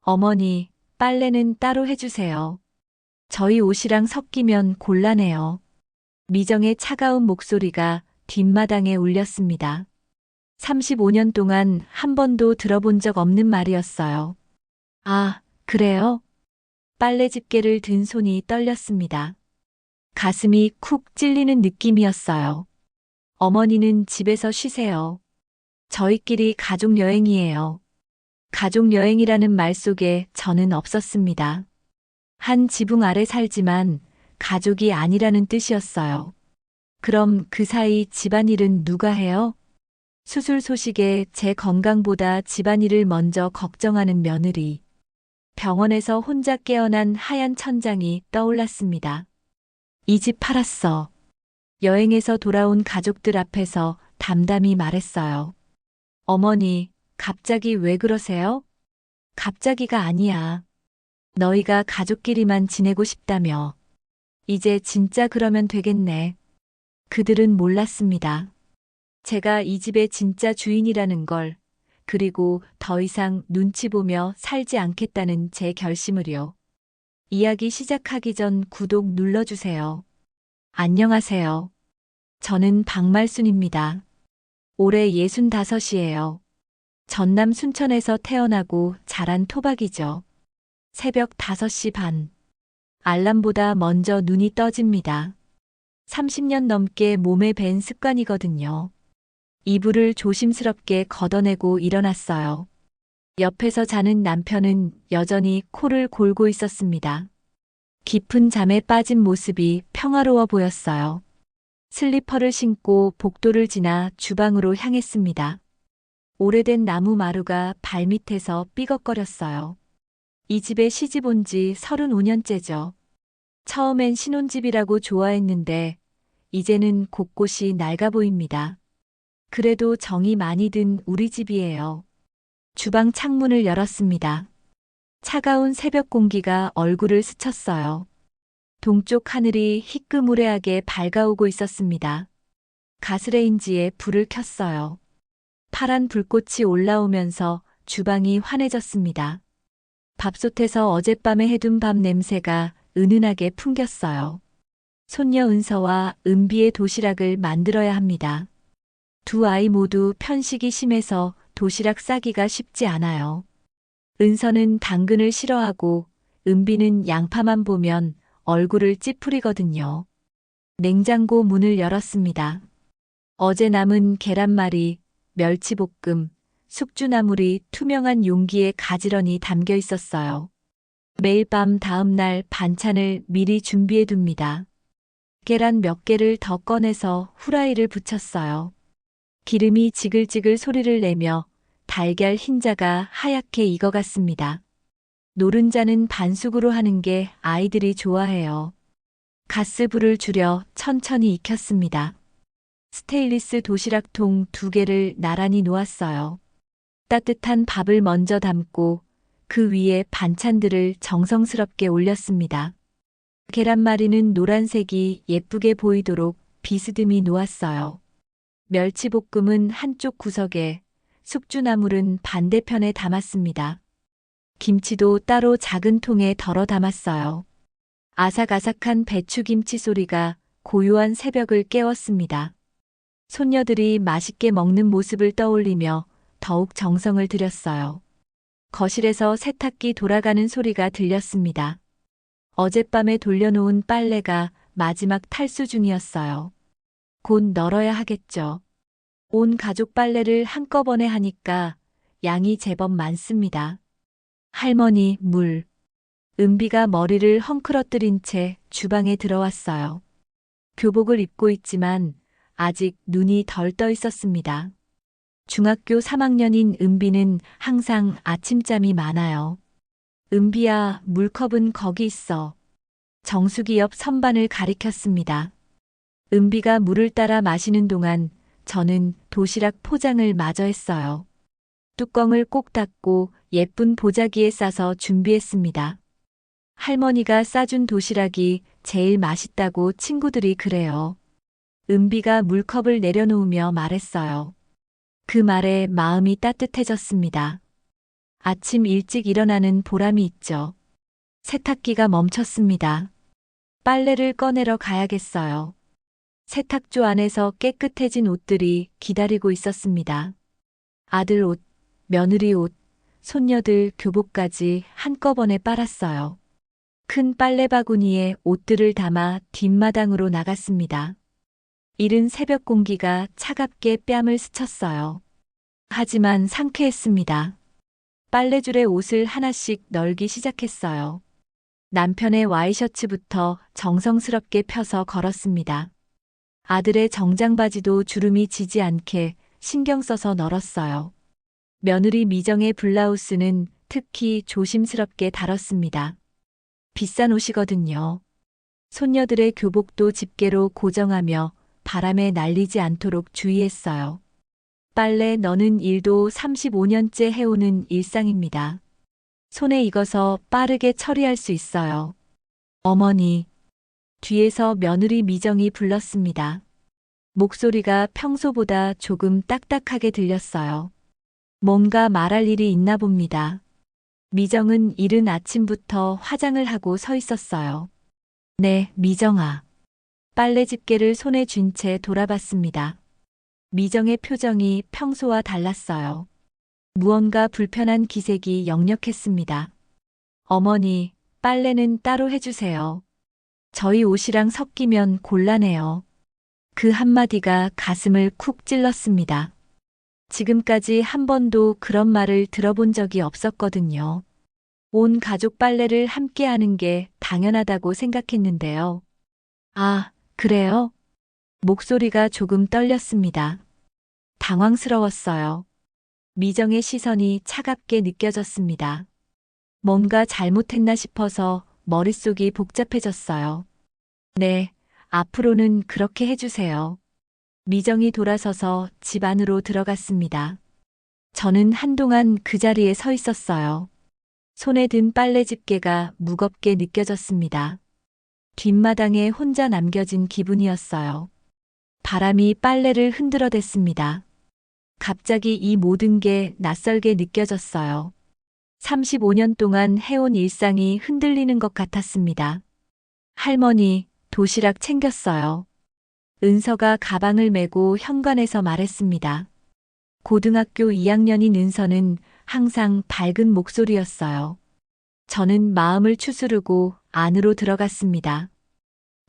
어머니, 빨래는 따로 해주세요. 저희 옷이랑 섞이면 곤란해요. 미정의 차가운 목소리가 뒷마당에 울렸습니다. 35년 동안 한 번도 들어본 적 없는 말이었어요. 아, 그래요? 빨래 집게를 든 손이 떨렸습니다. 가슴이 쿡 찔리는 느낌이었어요. 어머니는 집에서 쉬세요. 저희끼리 가족 여행이에요. 가족 여행이라는 말 속에 저는 없었습니다. 한 지붕 아래 살지만 가족이 아니라는 뜻이었어요. 그럼 그 사이 집안일은 누가 해요? 수술 소식에 제 건강보다 집안일을 먼저 걱정하는 며느리. 병원에서 혼자 깨어난 하얀 천장이 떠올랐습니다. 이 집 팔았어. 여행에서 돌아온 가족들 앞에서 담담히 말했어요. 어머니, 갑자기 왜 그러세요? 갑자기가 아니야. 너희가 가족끼리만 지내고 싶다며. 이제 진짜 그러면 되겠네. 그들은 몰랐습니다. 제가 이 집의 진짜 주인이라는 걸, 그리고 더 이상 눈치 보며 살지 않겠다는 제 결심을요. 이야기 시작하기 전 구독 눌러주세요. 안녕하세요. 저는 박말순입니다. 올해 65이에요. 전남 순천에서 태어나고 자란 토박이죠. 새벽 5시 반. 알람보다 먼저 눈이 떠집니다. 30년 넘게 몸에 밴 습관이거든요. 이불을 조심스럽게 걷어내고 일어났어요. 옆에서 자는 남편은 여전히 코를 골고 있었습니다. 깊은 잠에 빠진 모습이 평화로워 보였어요. 슬리퍼를 신고 복도를 지나 주방으로 향했습니다. 오래된 나무 마루가 발밑에서 삐걱거렸어요. 이 집에 시집 온 지 35년째죠. 처음엔 신혼집이라고 좋아했는데 이제는 곳곳이 낡아 보입니다. 그래도 정이 많이 든 우리 집이에요. 주방 창문을 열었습니다. 차가운 새벽 공기가 얼굴을 스쳤어요. 동쪽 하늘이 희끄무레하게 밝아오고 있었습니다. 가스레인지에 불을 켰어요. 파란 불꽃이 올라오면서 주방이 환해졌습니다. 밥솥에서 어젯밤에 해둔 밥 냄새가 은은하게 풍겼어요. 손녀 은서와 은비의 도시락을 만들어야 합니다. 두 아이 모두 편식이 심해서 도시락 싸기가 쉽지 않아요. 은서는 당근을 싫어하고 은비는 양파만 보면 얼굴을 찌푸리거든요. 냉장고 문을 열었습니다. 어제 남은 계란말이, 멸치볶음, 숙주나물이 투명한 용기에 가지런히 담겨 있었어요. 매일 밤 다음 날 반찬을 미리 준비해 둡니다. 계란 몇 개를 더 꺼내서 후라이를 붙였어요. 기름이 지글지글 소리를 내며 달걀 흰자가 하얗게 익어갔습니다. 노른자는 반숙으로 하는 게 아이들이 좋아해요. 가스불을 줄여 천천히 익혔습니다. 스테인리스 도시락통 2개를 나란히 놓았어요. 따뜻한 밥을 먼저 담고 그 위에 반찬들을 정성스럽게 올렸습니다. 계란말이는 노란색이 예쁘게 보이도록 비스듬히 놓았어요. 멸치볶음은 한쪽 구석에, 숙주나물은 반대편에 담았습니다. 김치도 따로 작은 통에 덜어 담았어요. 아삭아삭한 배추김치 소리가 고요한 새벽을 깨웠습니다. 손녀들이 맛있게 먹는 모습을 떠올리며 더욱 정성을 들였어요. 거실에서 세탁기 돌아가는 소리가 들렸습니다. 어젯밤에 돌려놓은 빨래가 마지막 탈수 중이었어요. 곧 널어야 하겠죠. 온 가족 빨래를 한꺼번에 하니까 양이 제법 많습니다. 할머니, 물. 은비가 머리를 헝클어뜨린 채 주방에 들어왔어요. 교복을 입고 있지만 아직 눈이 덜 떠 있었습니다. 중학교 3학년인 은비는 항상 아침잠이 많아요. 은비야, 물컵은 거기 있어. 정수기 옆 선반을 가리켰습니다. 은비가 물을 따라 마시는 동안 저는 도시락 포장을 마저 했어요. 뚜껑을 꼭 닫고 예쁜 보자기에 싸서 준비했습니다. 할머니가 싸준 도시락이 제일 맛있다고 친구들이 그래요. 은비가 물컵을 내려놓으며 말했어요. 그 말에 마음이 따뜻해졌습니다. 아침 일찍 일어나는 보람이 있죠. 세탁기가 멈췄습니다. 빨래를 꺼내러 가야겠어요. 세탁조 안에서 깨끗해진 옷들이 기다리고 있었습니다. 아들 옷, 며느리 옷, 손녀들 교복까지 한꺼번에 빨았어요. 큰 빨래 바구니에 옷들을 담아 뒷마당으로 나갔습니다. 이른 새벽 공기가 차갑게 뺨을 스쳤어요. 하지만 상쾌했습니다. 빨래줄에 옷을 하나씩 널기 시작했어요. 남편의 와이셔츠부터 정성스럽게 펴서 걸었습니다. 아들의 정장 바지도 주름이 지지 않게 신경 써서 널었어요. 며느리 미정의 블라우스는 특히 조심스럽게 다뤘습니다. 비싼 옷이거든요. 손녀들의 교복도 집게로 고정하며 바람에 날리지 않도록 주의했어요. 빨래 넣는 일도 35년째 해오는 일상입니다. 손에 익어서 빠르게 처리할 수 있어요. 어머니, 뒤에서 며느리 미정이 불렀습니다. 목소리가 평소보다 조금 딱딱하게 들렸어요. 뭔가 말할 일이 있나 봅니다. 미정은 이른 아침부터 화장을 하고 서 있었어요. 네, 미정아. 빨래 집게를 손에 쥔 채 돌아봤습니다. 미정의 표정이 평소와 달랐어요. 무언가 불편한 기색이 역력했습니다. 어머니, 빨래는 따로 해주세요. 저희 옷이랑 섞이면 곤란해요. 그 한마디가 가슴을 쿡 찔렀습니다. 지금까지 한 번도 그런 말을 들어본 적이 없었거든요. 온 가족 빨래를 함께 하는 게 당연하다고 생각했는데요. 아, 그래요? 목소리가 조금 떨렸습니다. 당황스러웠어요. 미정의 시선이 차갑게 느껴졌습니다. 뭔가 잘못했나 싶어서 머릿속이 복잡해졌어요. 네, 앞으로는 그렇게 해주세요. 미정이 돌아서서 집 안으로 들어갔습니다. 저는 한동안 그 자리에 서 있었어요. 손에 든 빨래 집게가 무겁게 느껴졌습니다. 뒷마당에 혼자 남겨진 기분이었어요. 바람이 빨래를 흔들어댔습니다. 갑자기 이 모든 게 낯설게 느껴졌어요. 35년 동안 해온 일상이 흔들리는 것 같았습니다. 할머니, 도시락 챙겼어요. 은서가 가방을 메고 현관에서 말했습니다. 고등학교 2학년인 은서는 항상 밝은 목소리였어요. 저는 마음을 추스르고 안으로 들어갔습니다.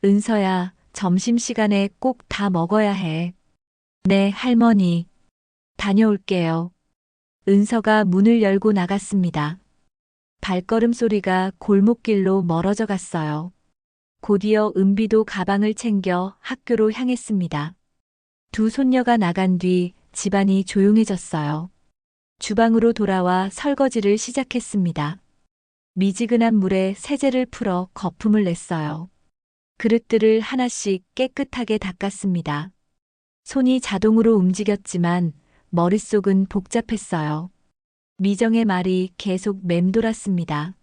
은서야, 점심시간에 꼭 다 먹어야 해. 네, 할머니. 다녀올게요. 은서가 문을 열고 나갔습니다. 발걸음 소리가 골목길로 멀어져 갔어요. 곧이어 은비도 가방을 챙겨 학교로 향했습니다. 두 손녀가 나간 뒤 집안이 조용해졌어요. 주방으로 돌아와 설거지를 시작했습니다. 미지근한 물에 세제를 풀어 거품을 냈어요. 그릇들을 하나씩 깨끗하게 닦았습니다. 손이 자동으로 움직였지만 머릿속은 복잡했어요. 미정의 말이 계속 맴돌았습니다.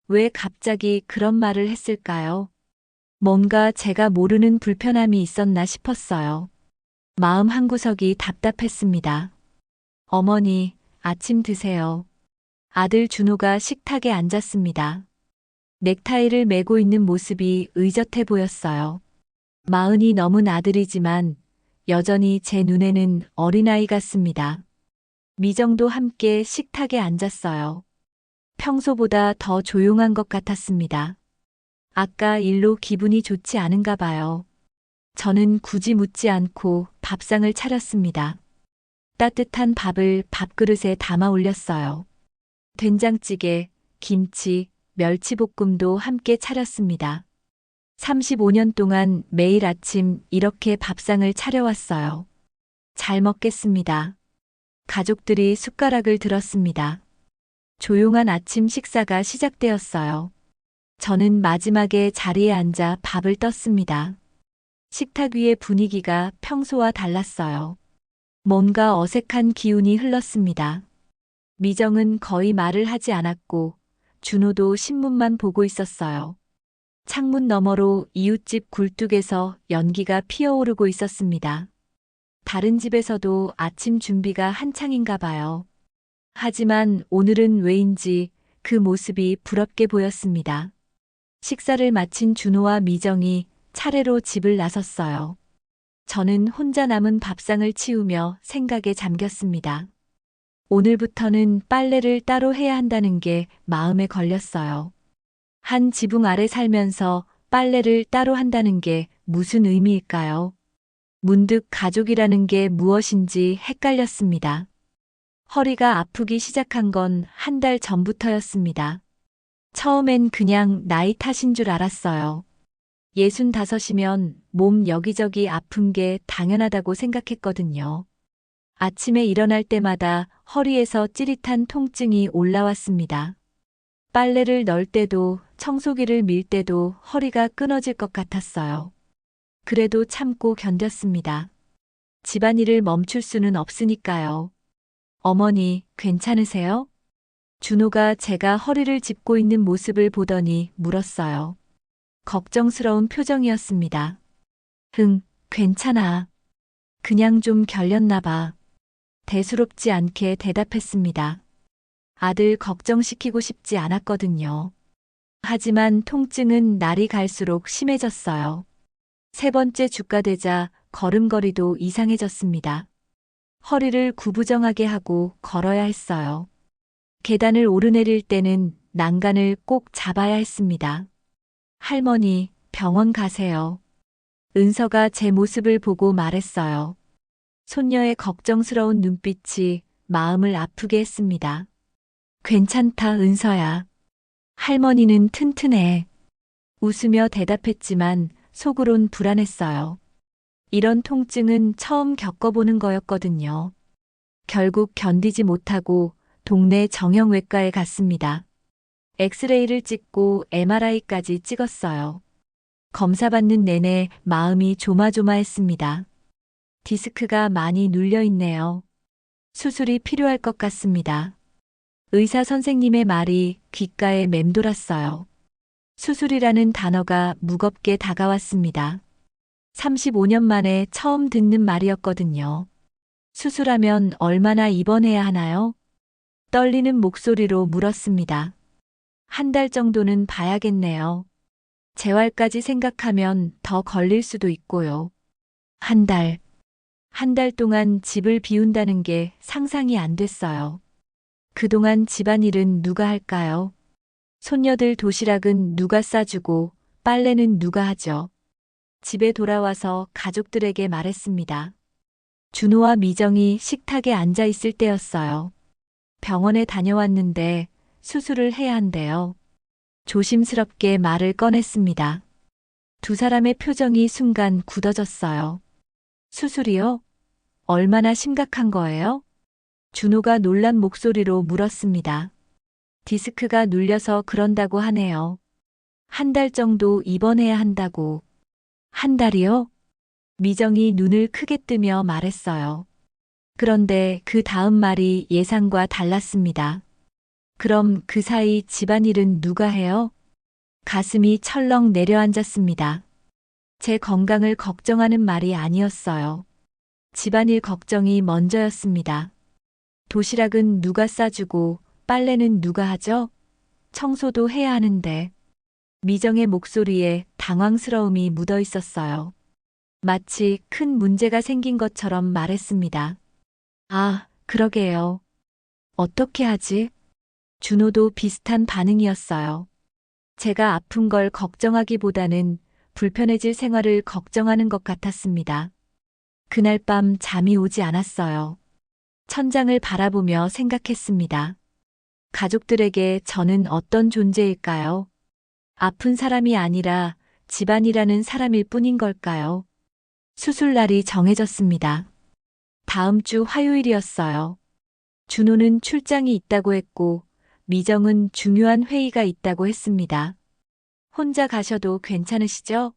왜 갑자기 그런 말을 했을까요? 뭔가 제가 모르는 불편함이 있었나 싶었어요. 마음 한구석이 답답했습니다. 어머니, 아침 드세요. 아들 준호가 식탁에 앉았습니다. 넥타이를 메고 있는 모습이 의젓해 보였어요. 마흔이 넘은 아들이지만 여전히 제 눈에는 어린아이 같습니다. 미정도 함께 식탁에 앉았어요. 평소보다 더 조용한 것 같았습니다. 아까 일로 기분이 좋지 않은가 봐요. 저는 굳이 묻지 않고 밥상을 차렸습니다. 따뜻한 밥을 밥그릇에 담아 올렸어요. 된장찌개, 김치, 멸치볶음도 함께 차렸습니다. 35년 동안 매일 아침 이렇게 밥상을 차려왔어요. 잘 먹겠습니다. 가족들이 숟가락을 들었습니다. 조용한 아침 식사가 시작되었어요. 저는 마지막에 자리에 앉아 밥을 떴습니다. 식탁 위의 분위기가 평소와 달랐어요. 뭔가 어색한 기운이 흘렀습니다. 미정은 거의 말을 하지 않았고 준호도 신문만 보고 있었어요. 창문 너머로 이웃집 굴뚝에서 연기가 피어오르고 있었습니다. 다른 집에서도 아침 준비가 한창인가 봐요. 하지만 오늘은 왜인지 그 모습이 부럽게 보였습니다. 식사를 마친 준호와 미정이 차례로 집을 나섰어요. 저는 혼자 남은 밥상을 치우며 생각에 잠겼습니다. 오늘부터는 빨래를 따로 해야 한다는 게 마음에 걸렸어요. 한 지붕 아래 살면서 빨래를 따로 한다는 게 무슨 의미일까요? 문득 가족이라는 게 무엇인지 헷갈렸습니다. 허리가 아프기 시작한 건 한 달 전부터였습니다. 처음엔 그냥 나이 탓인 줄 알았어요. 65이면 몸 여기저기 아픈 게 당연하다고 생각했거든요. 아침에 일어날 때마다 허리에서 찌릿한 통증이 올라왔습니다. 빨래를 넣을 때도 청소기를 밀 때도 허리가 끊어질 것 같았어요. 그래도 참고 견뎠습니다. 집안일을 멈출 수는 없으니까요. 어머니, 괜찮으세요? 준호가 제가 허리를 짚고 있는 모습을 보더니 물었어요. 걱정스러운 표정이었습니다. 괜찮아. 그냥 좀 결렸나 봐. 대수롭지 않게 대답했습니다. 아들 걱정시키고 싶지 않았거든요. 하지만 통증은 날이 갈수록 심해졌어요. 세 번째 주가 되자 걸음걸이도 이상해졌습니다. 허리를 구부정하게 하고 걸어야 했어요. 계단을 오르내릴 때는 난간을 꼭 잡아야 했습니다. 할머니, 병원 가세요. 은서가 제 모습을 보고 말했어요. 손녀의 걱정스러운 눈빛이 마음을 아프게 했습니다. 괜찮다, 은서야. 할머니는 튼튼해. 웃으며 대답했지만 속으론 불안했어요. 이런 통증은 처음 겪어보는 거였거든요. 결국 견디지 못하고 동네 정형외과에 갔습니다. 엑스레이를 찍고 MRI까지 찍었어요. 검사받는 내내 마음이 조마조마했습니다. 디스크가 많이 눌려 있네요. 수술이 필요할 것 같습니다. 의사 선생님의 말이 귓가에 맴돌았어요. 수술이라는 단어가 무겁게 다가왔습니다. 35년 만에 처음 듣는 말이었거든요. 수술하면 얼마나 입원해야 하나요? 떨리는 목소리로 물었습니다. 한 달 정도는 봐야겠네요. 재활까지 생각하면 더 걸릴 수도 있고요. 한 달. 한 달 동안 집을 비운다는 게 상상이 안 됐어요. 그동안 집안일은 누가 할까요? 손녀들 도시락은 누가 싸주고 빨래는 누가 하죠? 집에 돌아와서 가족들에게 말했습니다. 준호와 미정이 식탁에 앉아 있을 때였어요. 병원에 다녀왔는데 수술을 해야 한대요. 조심스럽게 말을 꺼냈습니다. 두 사람의 표정이 순간 굳어졌어요. 수술이요? 얼마나 심각한 거예요? 준호가 놀란 목소리로 물었습니다. 디스크가 눌려서 그런다고 하네요. 한 달 정도 입원해야 한다고. 한 달이요? 미정이 눈을 크게 뜨며 말했어요. 그런데 그 다음 말이 예상과 달랐습니다. 그럼 그 사이 집안일은 누가 해요? 가슴이 철렁 내려앉았습니다. 제 건강을 걱정하는 말이 아니었어요. 집안일 걱정이 먼저였습니다. 도시락은 누가 싸주고 빨래는 누가 하죠? 청소도 해야 하는데. 미정의 목소리에 당황스러움이 묻어 있었어요. 마치 큰 문제가 생긴 것처럼 말했습니다. 아, 그러게요. 어떻게 하지? 준호도 비슷한 반응이었어요. 제가 아픈 걸 걱정하기보다는 불편해질 생활을 걱정하는 것 같았습니다. 그날 밤 잠이 오지 않았어요. 천장을 바라보며 생각했습니다. 가족들에게 저는 어떤 존재일까요? 아픈 사람이 아니라 집안이라는 사람일 뿐인 걸까요? 수술날이 정해졌습니다. 다음 주 화요일이었어요. 준호는 출장이 있다고 했고, 미정은 중요한 회의가 있다고 했습니다. 혼자 가셔도 괜찮으시죠?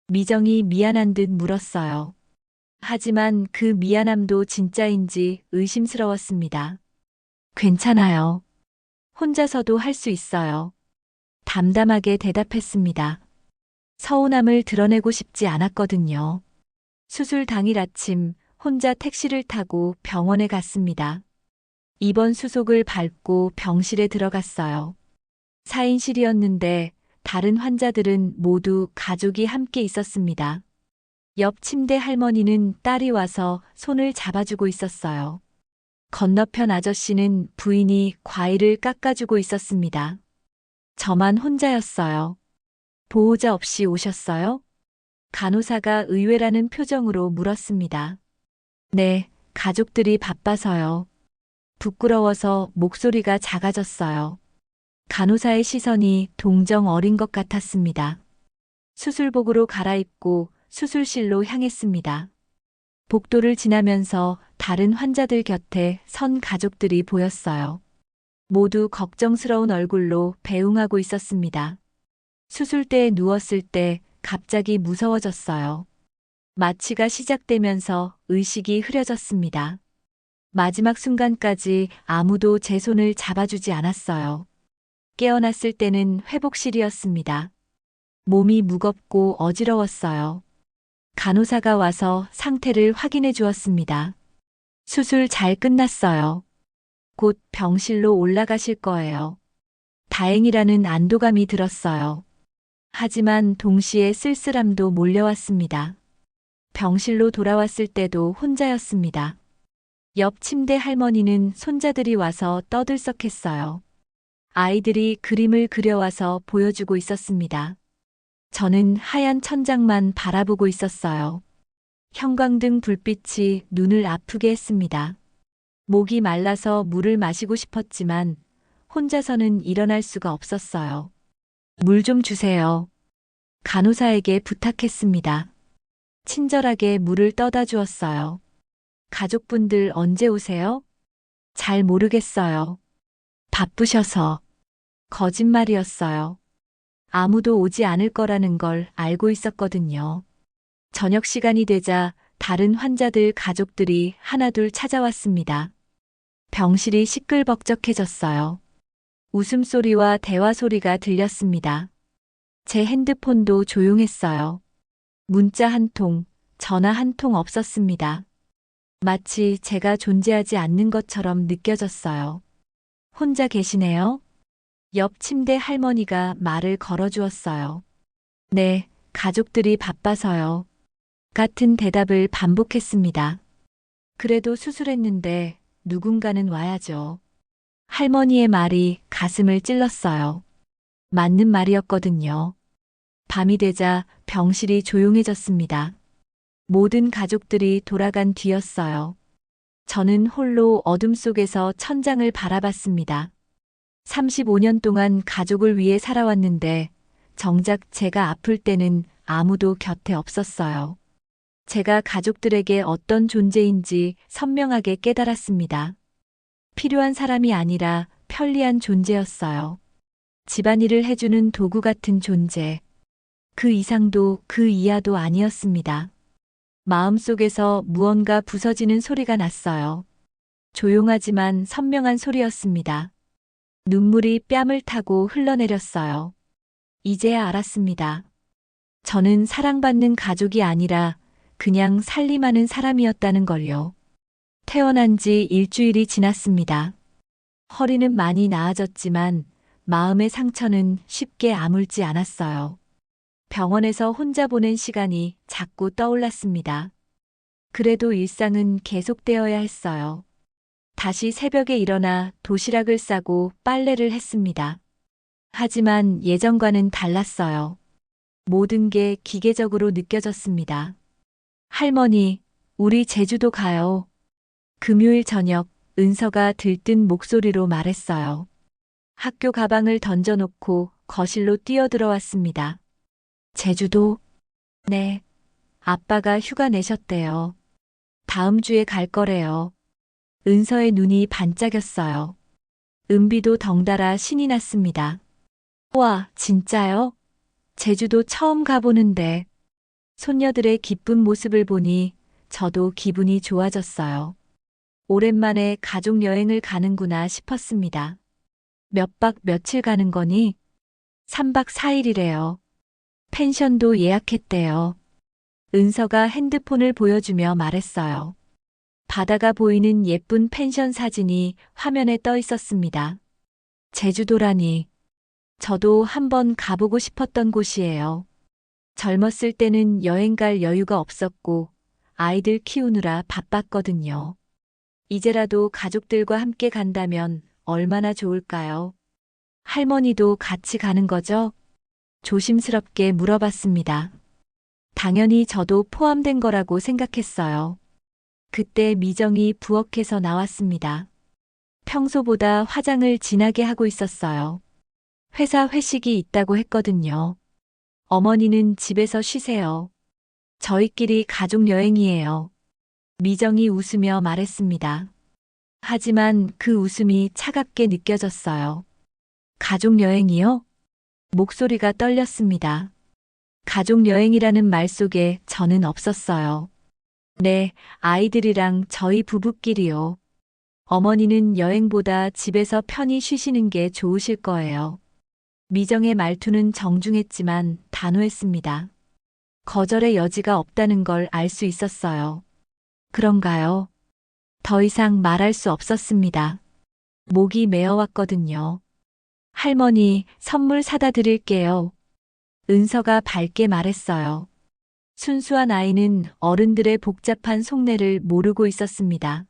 미정이 미안한 듯 물었어요. 하지만 그 미안함도 진짜인지 의심스러웠습니다. 괜찮아요. 혼자서도 할 수 있어요. 담담하게 대답했습니다. 서운함을 드러내고 싶지 않았거든요. 수술 당일 아침 혼자 택시를 타고 병원에 갔습니다. 입원 수속을 밟고 병실에 들어갔어요. 4인실이었는데 다른 환자들은 모두 가족이 함께 있었습니다. 옆 침대 할머니는 딸이 와서 손을 잡아주고 있었어요. 건너편 아저씨는 부인이 과일을 깎아주고 있었습니다. 저만 혼자였어요. 보호자 없이 오셨어요? 간호사가 의외라는 표정으로 물었습니다. 네, 가족들이 바빠서요. 부끄러워서 목소리가 작아졌어요. 간호사의 시선이 동정 어린 것 같았습니다. 수술복으로 갈아입고 수술실로 향했습니다. 복도를 지나면서 다른 환자들 곁에 선 가족들이 보였어요. 모두 걱정스러운 얼굴로 배웅하고 있었습니다. 수술대에 누웠을 때 갑자기 무서워졌어요. 마취가 시작되면서 의식이 흐려졌습니다. 마지막 순간까지 아무도 제 손을 잡아주지 않았어요. 깨어났을 때는 회복실이었습니다. 몸이 무겁고 어지러웠어요. 간호사가 와서 상태를 확인해 주었습니다. 수술 잘 끝났어요. 곧 병실로 올라가실 거예요. 다행이라는 안도감이 들었어요. 하지만 동시에 쓸쓸함도 몰려왔습니다. 병실로 돌아왔을 때도 혼자였습니다. 옆 침대 할머니는 손자들이 와서 떠들썩했어요. 아이들이 그림을 그려와서 보여주고 있었습니다. 저는 하얀 천장만 바라보고 있었어요. 형광등 불빛이 눈을 아프게 했습니다. 목이 말라서 물을 마시고 싶었지만 혼자서는 일어날 수가 없었어요. 물 좀 주세요. 간호사에게 부탁했습니다. 친절하게 물을 떠다 주었어요. 가족분들 언제 오세요? 잘 모르겠어요. 바쁘셔서. 거짓말이었어요. 아무도 오지 않을 거라는 걸 알고 있었거든요. 저녁 시간이 되자 다른 환자들 가족들이 하나둘 찾아왔습니다. 병실이 시끌벅적해졌어요. 웃음소리와 대화 소리가 들렸습니다. 제 핸드폰도 조용했어요. 문자 한 통, 전화 한 통 없었습니다. 마치 제가 존재하지 않는 것처럼 느껴졌어요. 혼자 계시네요? 옆 침대 할머니가 말을 걸어주었어요. 네, 가족들이 바빠서요. 같은 대답을 반복했습니다. 그래도 수술했는데 누군가는 와야죠. 할머니의 말이 가슴을 찔렀어요. 맞는 말이었거든요. 밤이 되자 병실이 조용해졌습니다. 모든 가족들이 돌아간 뒤였어요. 저는 홀로 어둠 속에서 천장을 바라봤습니다. 35년 동안 가족을 위해 살아왔는데 정작 제가 아플 때는 아무도 곁에 없었어요. 제가 가족들에게 어떤 존재인지 선명하게 깨달았습니다. 필요한 사람이 아니라 편리한 존재였어요. 집안일을 해주는 도구 같은 존재. 그 이상도 그 이하도 아니었습니다. 마음속에서 무언가 부서지는 소리가 났어요. 조용하지만 선명한 소리였습니다. 눈물이 뺨을 타고 흘러내렸어요. 이제야 알았습니다. 저는 사랑받는 가족이 아니라 그냥 살림하는 사람이었다는 걸요. 태어난 지 일주일이 지났습니다. 허리는 많이 나아졌지만 마음의 상처는 쉽게 아물지 않았어요. 병원에서 혼자 보낸 시간이 자꾸 떠올랐습니다. 그래도 일상은 계속되어야 했어요. 다시 새벽에 일어나 도시락을 싸고 빨래를 했습니다. 하지만 예전과는 달랐어요. 모든 게 기계적으로 느껴졌습니다. 할머니, 우리 제주도 가요. 금요일 저녁 은서가 들뜬 목소리로 말했어요. 학교 가방을 던져놓고 거실로 뛰어들어왔습니다. 제주도? 네. 아빠가 휴가 내셨대요. 다음 주에 갈 거래요. 은서의 눈이 반짝였어요. 은비도 덩달아 신이 났습니다. 와, 진짜요? 제주도 처음 가보는데. 손녀들의 기쁜 모습을 보니 저도 기분이 좋아졌어요. 오랜만에 가족 여행을 가는구나 싶었습니다. 몇 박 며칠 가는 거니? 3박 4일이래요. 펜션도 예약했대요. 은서가 핸드폰을 보여주며 말했어요. 바다가 보이는 예쁜 펜션 사진이 화면에 떠 있었습니다. 제주도라니. 저도 한번 가보고 싶었던 곳이에요. 젊었을 때는 여행 갈 여유가 없었고 아이들 키우느라 바빴거든요. 이제라도 가족들과 함께 간다면 얼마나 좋을까요? 할머니도 같이 가는 거죠? 조심스럽게 물어봤습니다. 당연히 저도 포함된 거라고 생각했어요. 그때 미정이 부엌에서 나왔습니다. 평소보다 화장을 진하게 하고 있었어요. 회사 회식이 있다고 했거든요. 어머니는 집에서 쉬세요. 저희끼리 가족 여행이에요. 미정이 웃으며 말했습니다. 하지만 그 웃음이 차갑게 느껴졌어요. 가족 여행이요? 목소리가 떨렸습니다. 가족 여행이라는 말 속에 저는 없었어요. 네, 아이들이랑 저희 부부끼리요. 어머니는 여행보다 집에서 편히 쉬시는 게 좋으실 거예요. 미정의 말투는 정중했지만 단호했습니다. 거절의 여지가 없다는 걸 알 수 있었어요. 그런가요? 더 이상 말할 수 없었습니다. 목이 메어왔거든요. 할머니, 선물 사다 드릴게요. 은서가 밝게 말했어요. 순수한 아이는 어른들의 복잡한 속내를 모르고 있었습니다.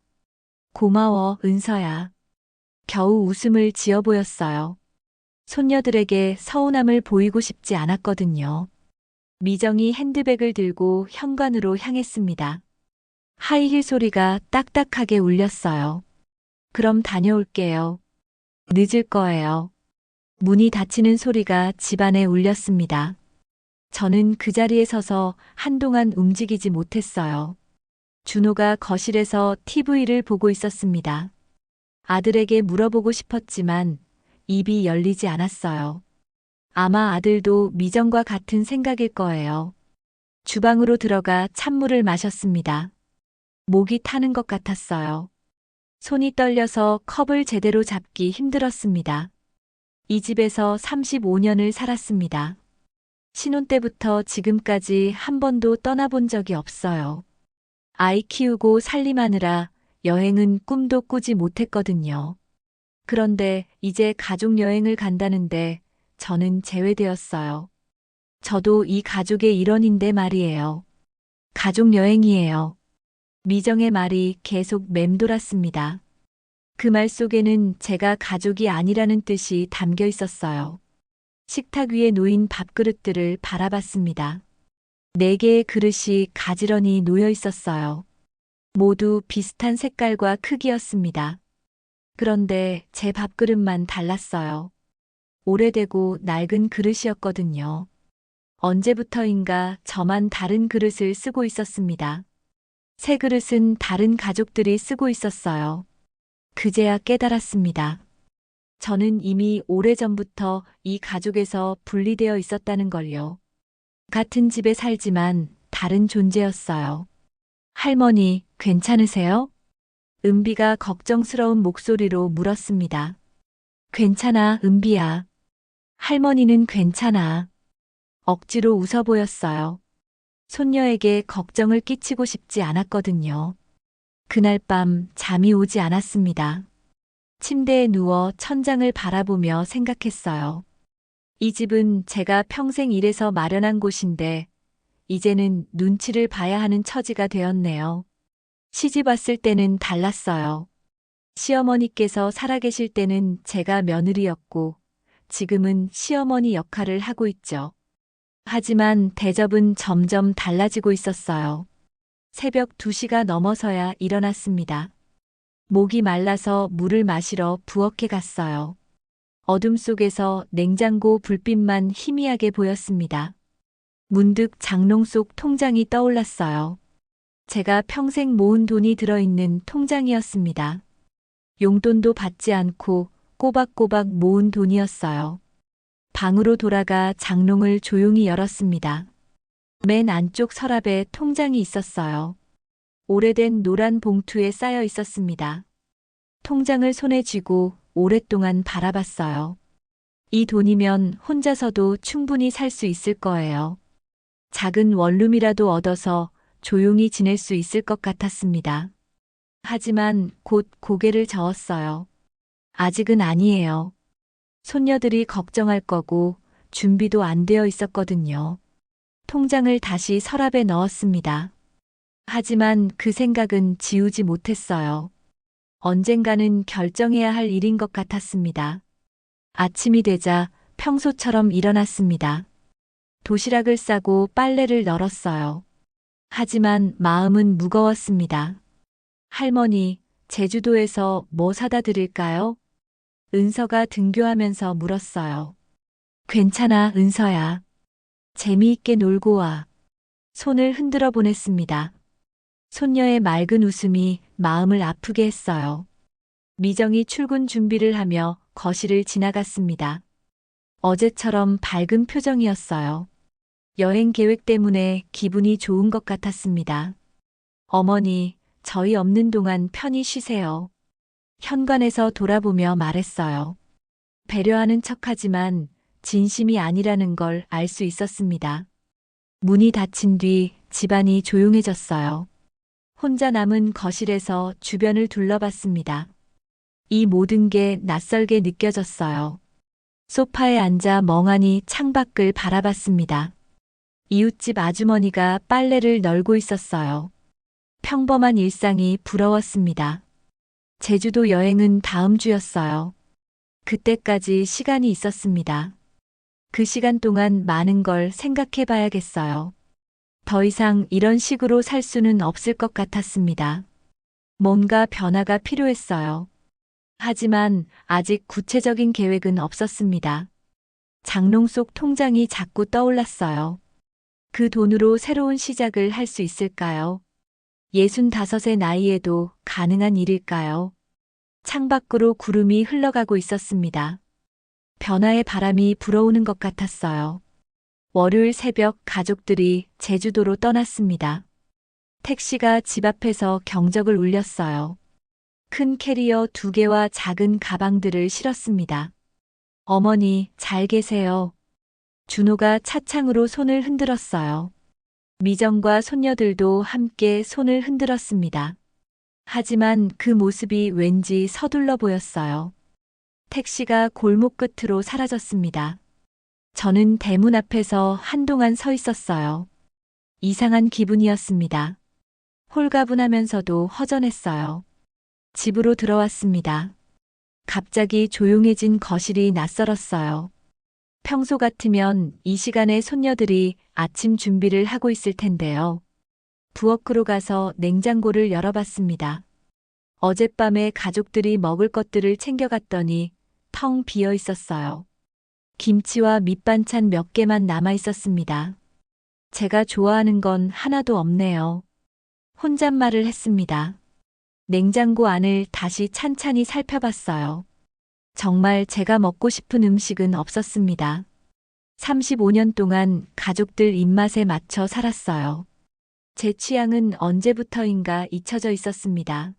고마워, 은서야. 겨우 웃음을 지어 보였어요. 손녀들에게 서운함을 보이고 싶지 않았거든요. 미정이 핸드백을 들고 현관으로 향했습니다. 하이힐 소리가 딱딱하게 울렸어요. 그럼 다녀올게요. 늦을 거예요. 문이 닫히는 소리가 집안에 울렸습니다. 저는 그 자리에 서서 한동안 움직이지 못했어요. 준호가 거실에서 TV를 보고 있었습니다. 아들에게 물어보고 싶었지만 입이 열리지 않았어요. 아마 아들도 미정과 같은 생각일 거예요. 주방으로 들어가 찬물을 마셨습니다. 목이 타는 것 같았어요. 손이 떨려서 컵을 제대로 잡기 힘들었습니다. 이 집에서 35년을 살았습니다. 신혼 때부터 지금까지 한 번도 떠나본 적이 없어요. 아이 키우고 살림하느라 여행은 꿈도 꾸지 못했거든요. 그런데 이제 가족 여행을 간다는데 저는 제외되었어요. 저도 이 가족의 일원인데 말이에요. 가족 여행이에요. 미정의 말이 계속 맴돌았습니다. 그 말 속에는 제가 가족이 아니라는 뜻이 담겨 있었어요. 식탁 위에 놓인 밥그릇들을 바라봤습니다. 4개의 그릇이 가지런히 놓여 있었어요. 모두 비슷한 색깔과 크기였습니다. 그런데 제 밥그릇만 달랐어요. 오래되고 낡은 그릇이었거든요. 언제부터인가 저만 다른 그릇을 쓰고 있었습니다. 새 그릇은 다른 가족들이 쓰고 있었어요. 그제야 깨달았습니다. 저는 이미 오래전부터 이 가족에서 분리되어 있었다는 걸요. 같은 집에 살지만 다른 존재였어요. 할머니, 괜찮으세요? 은비가 걱정스러운 목소리로 물었습니다. 괜찮아, 은비야. 할머니는 괜찮아. 억지로 웃어 보였어요. 손녀에게 걱정을 끼치고 싶지 않았거든요. 그날 밤 잠이 오지 않았습니다. 침대에 누워 천장을 바라보며 생각했어요. 이 집은 제가 평생 일해서 마련한 곳인데 이제는 눈치를 봐야 하는 처지가 되었네요. 시집 왔을 때는 달랐어요. 시어머니께서 살아계실 때는 제가 며느리였고 지금은 시어머니 역할을 하고 있죠. 하지만 대접은 점점 달라지고 있었어요. 새벽 2시가 넘어서야 일어났습니다. 목이 말라서 물을 마시러 부엌에 갔어요. 어둠 속에서 냉장고 불빛만 희미하게 보였습니다. 문득 장롱 속 통장이 떠올랐어요. 제가 평생 모은 돈이 들어있는 통장이었습니다. 용돈도 받지 않고 꼬박꼬박 모은 돈이었어요. 방으로 돌아가 장롱을 조용히 열었습니다. 맨 안쪽 서랍에 통장이 있었어요. 오래된 노란 봉투에 쌓여 있었습니다. 통장을 손에 쥐고 오랫동안 바라봤어요. 이 돈이면 혼자서도 충분히 살 수 있을 거예요. 작은 원룸이라도 얻어서 조용히 지낼 수 있을 것 같았습니다. 하지만 곧 고개를 저었어요. 아직은 아니에요. 손녀들이 걱정할 거고 준비도 안 되어 있었거든요. 통장을 다시 서랍에 넣었습니다. 하지만 그 생각은 지우지 못했어요. 언젠가는 결정해야 할 일인 것 같았습니다. 아침이 되자 평소처럼 일어났습니다. 도시락을 싸고 빨래를 널었어요. 하지만 마음은 무거웠습니다. 할머니, 제주도에서 뭐 사다 드릴까요? 은서가 등교하면서 물었어요. 괜찮아, 은서야. 재미있게 놀고 와. 손을 흔들어 보냈습니다. 손녀의 맑은 웃음이 마음을 아프게 했어요. 미정이 출근 준비를 하며 거실을 지나갔습니다. 어제처럼 밝은 표정이었어요. 여행 계획 때문에 기분이 좋은 것 같았습니다. 어머니, 저희 없는 동안 편히 쉬세요. 현관에서 돌아보며 말했어요. 배려하는 척하지만 진심이 아니라는 걸 알 수 있었습니다. 문이 닫힌 뒤 집안이 조용해졌어요. 혼자 남은 거실에서 주변을 둘러봤습니다. 이 모든 게 낯설게 느껴졌어요. 소파에 앉아 멍하니 창밖을 바라봤습니다. 이웃집 아주머니가 빨래를 널고 있었어요. 평범한 일상이 부러웠습니다. 제주도 여행은 다음 주였어요. 그때까지 시간이 있었습니다. 그 시간 동안 많은 걸 생각해 봐야겠어요. 더 이상 이런 식으로 살 수는 없을 것 같았습니다. 뭔가 변화가 필요했어요. 하지만 아직 구체적인 계획은 없었습니다. 장롱 속 통장이 자꾸 떠올랐어요. 그 돈으로 새로운 시작을 할 수 있을까요? 65의 나이에도 가능한 일일까요? 창밖으로 구름이 흘러가고 있었습니다. 변화의 바람이 불어오는 것 같았어요. 월요일 새벽 가족들이 제주도로 떠났습니다. 택시가 집 앞에서 경적을 울렸어요. 큰 캐리어 2개와 작은 가방들을 실었습니다. 어머니, 잘 계세요. 준호가 차창으로 손을 흔들었어요. 미정과 손녀들도 함께 손을 흔들었습니다. 하지만 그 모습이 왠지 서둘러 보였어요. 택시가 골목 끝으로 사라졌습니다. 저는 대문 앞에서 한동안 서 있었어요. 이상한 기분이었습니다. 홀가분하면서도 허전했어요. 집으로 들어왔습니다. 갑자기 조용해진 거실이 낯설었어요. 평소 같으면 이 시간에 손녀들이 아침 준비를 하고 있을 텐데요. 부엌으로 가서 냉장고를 열어봤습니다. 어젯밤에 가족들이 먹을 것들을 챙겨갔더니 텅 비어 있었어요. 김치와 밑반찬 몇 개만 남아 있었습니다. 제가 좋아하는 건 하나도 없네요. 혼잣말을 했습니다. 냉장고 안을 다시 찬찬히 살펴봤어요. 정말 제가 먹고 싶은 음식은 없었습니다. 35년 동안 가족들 입맛에 맞춰 살았어요. 제 취향은 언제부터인가 잊혀져 있었습니다.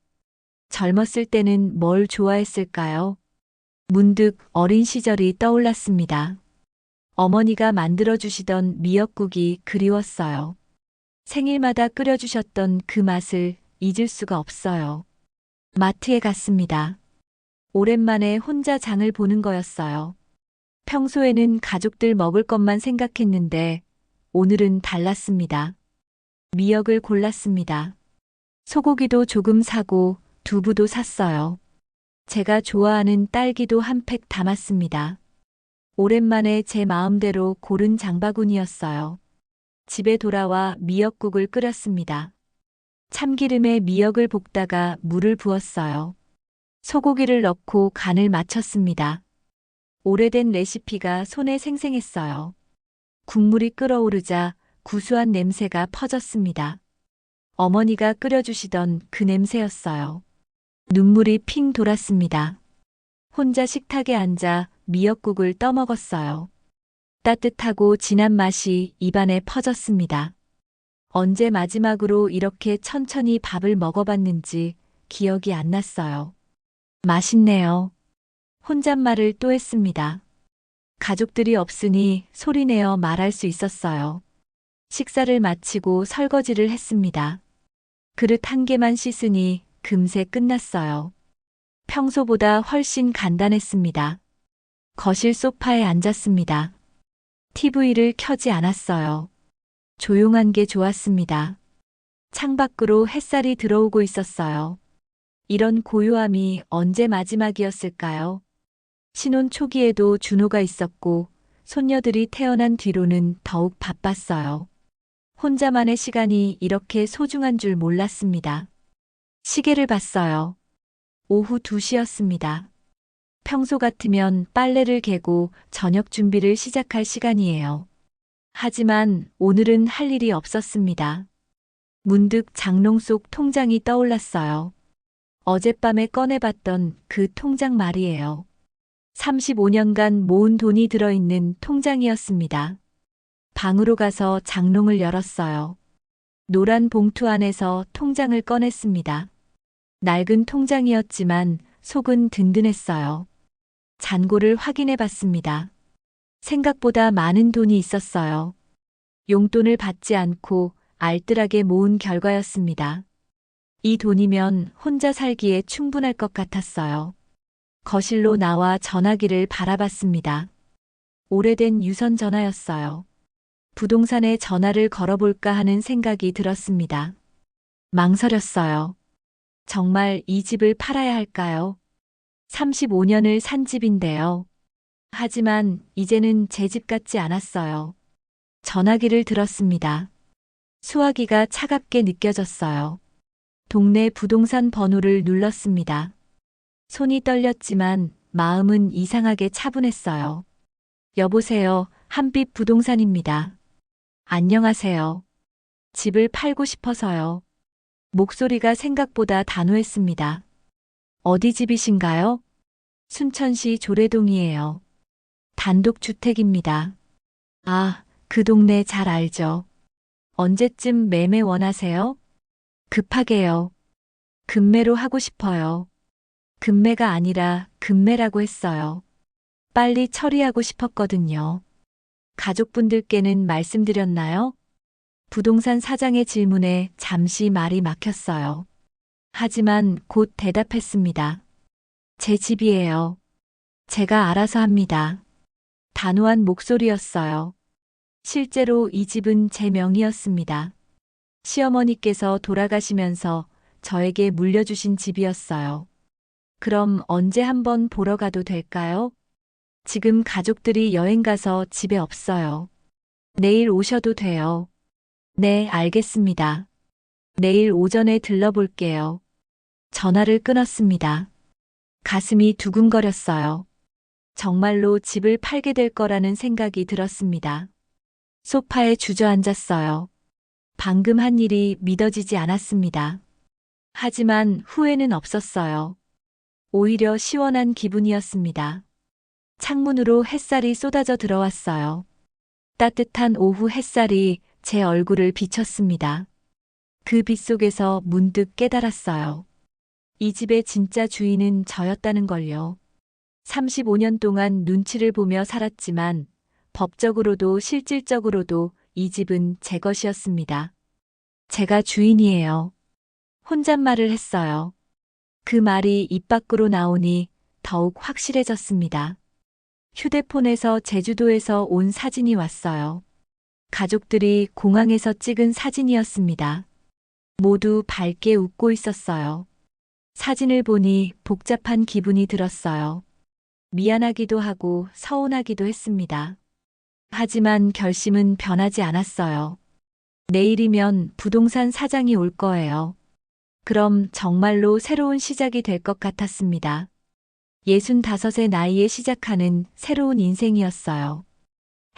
젊었을 때는 뭘 좋아했을까요? 문득 어린 시절이 떠올랐습니다. 어머니가 만들어주시던 미역국이 그리웠어요. 생일마다 끓여주셨던 그 맛을 잊을 수가 없어요. 마트에 갔습니다. 오랜만에 혼자 장을 보는 거였어요. 평소에는 가족들 먹을 것만 생각했는데 오늘은 달랐습니다. 미역을 골랐습니다. 소고기도 조금 사고 두부도 샀어요. 제가 좋아하는 딸기도 한 팩 담았습니다. 오랜만에 제 마음대로 고른 장바구니였어요. 집에 돌아와 미역국을 끓였습니다. 참기름에 미역을 볶다가 물을 부었어요. 소고기를 넣고 간을 맞췄습니다. 오래된 레시피가 손에 생생했어요. 국물이 끓어오르자 구수한 냄새가 퍼졌습니다. 어머니가 끓여주시던 그 냄새였어요. 눈물이 핑 돌았습니다. 혼자 식탁에 앉아 미역국을 떠먹었어요. 따뜻하고 진한 맛이 입안에 퍼졌습니다. 언제 마지막으로 이렇게 천천히 밥을 먹어봤는지 기억이 안 났어요. 맛있네요. 혼잣말을 또 했습니다. 가족들이 없으니 소리내어 말할 수 있었어요. 식사를 마치고 설거지를 했습니다. 그릇 한 개만 씻으니 금세 끝났어요. 평소보다 훨씬 간단했습니다. 거실 소파에 앉았습니다. TV를 켜지 않았어요. 조용한 게 좋았습니다. 창밖으로 햇살이 들어오고 있었어요. 이런 고요함이 언제 마지막이었을까요? 신혼 초기에도 준호가 있었고 손녀들이 태어난 뒤로는 더욱 바빴어요. 혼자만의 시간이 이렇게 소중한 줄 몰랐습니다. 시계를 봤어요. 오후 2시였습니다. 평소 같으면 빨래를 개고 저녁 준비를 시작할 시간이에요. 하지만 오늘은 할 일이 없었습니다. 문득 장롱 속 통장이 떠올랐어요. 어젯밤에 꺼내봤던 그 통장 말이에요. 35년간 모은 돈이 들어있는 통장이었습니다. 방으로 가서 장롱을 열었어요. 노란 봉투 안에서 통장을 꺼냈습니다. 낡은 통장이었지만 속은 든든했어요. 잔고를 확인해 봤습니다. 생각보다 많은 돈이 있었어요. 용돈을 받지 않고 알뜰하게 모은 결과였습니다. 이 돈이면 혼자 살기에 충분할 것 같았어요. 거실로 나와 전화기를 바라봤습니다. 오래된 유선 전화였어요. 부동산에 전화를 걸어볼까 하는 생각이 들었습니다. 망설였어요. 정말 이 집을 팔아야 할까요? 35년을 산 집인데요. 하지만 이제는 제 집 같지 않았어요. 전화기를 들었습니다. 수화기가 차갑게 느껴졌어요. 동네 부동산 번호를 눌렀습니다. 손이 떨렸지만 마음은 이상하게 차분했어요. 여보세요, 한빛 부동산입니다. 안녕하세요. 집을 팔고 싶어서요. 목소리가 생각보다 단호했습니다. 어디 집이신가요? 순천시 조례동이에요. 단독주택입니다. 아, 그 동네 잘 알죠. 언제쯤 매매 원하세요? 급하게요. 급매로 하고 싶어요. 급매가 아니라 급매라고 했어요. 빨리 처리하고 싶었거든요. 가족분들께는 말씀드렸나요? 부동산 사장의 질문에 잠시 말이 막혔어요. 하지만 곧 대답했습니다. 제 집이에요. 제가 알아서 합니다. 단호한 목소리였어요. 실제로 이 집은 제 명의였습니다. 시어머니께서 돌아가시면서 저에게 물려주신 집이었어요. 그럼 언제 한번 보러 가도 될까요? 지금 가족들이 여행 가서 집에 없어요. 내일 오셔도 돼요. 네, 알겠습니다. 내일 오전에 들러볼게요. 전화를 끊었습니다. 가슴이 두근거렸어요. 정말로 집을 팔게 될 거라는 생각이 들었습니다. 소파에 주저앉았어요. 방금 한 일이 믿어지지 않았습니다. 하지만 후회는 없었어요. 오히려 시원한 기분이었습니다. 창문으로 햇살이 쏟아져 들어왔어요. 따뜻한 오후 햇살이 제 얼굴을 비쳤습니다. 그 빛 속에서 문득 깨달았어요. 이 집의 진짜 주인은 저였다는 걸요. 35년 동안 눈치를 보며 살았지만 법적으로도 실질적으로도 이 집은 제 것이었습니다. 제가 주인이에요. 혼잣말을 했어요. 그 말이 입 밖으로 나오니 더욱 확실해졌습니다. 휴대폰에서 제주도에서 온 사진이 왔어요. 가족들이 공항에서 찍은 사진이었습니다. 모두 밝게 웃고 있었어요. 사진을 보니 복잡한 기분이 들었어요. 미안하기도 하고 서운하기도 했습니다. 하지만 결심은 변하지 않았어요. 내일이면 부동산 사장이 올 거예요. 그럼 정말로 새로운 시작이 될 것 같았습니다. 65의 나이에 시작하는 새로운 인생이었어요.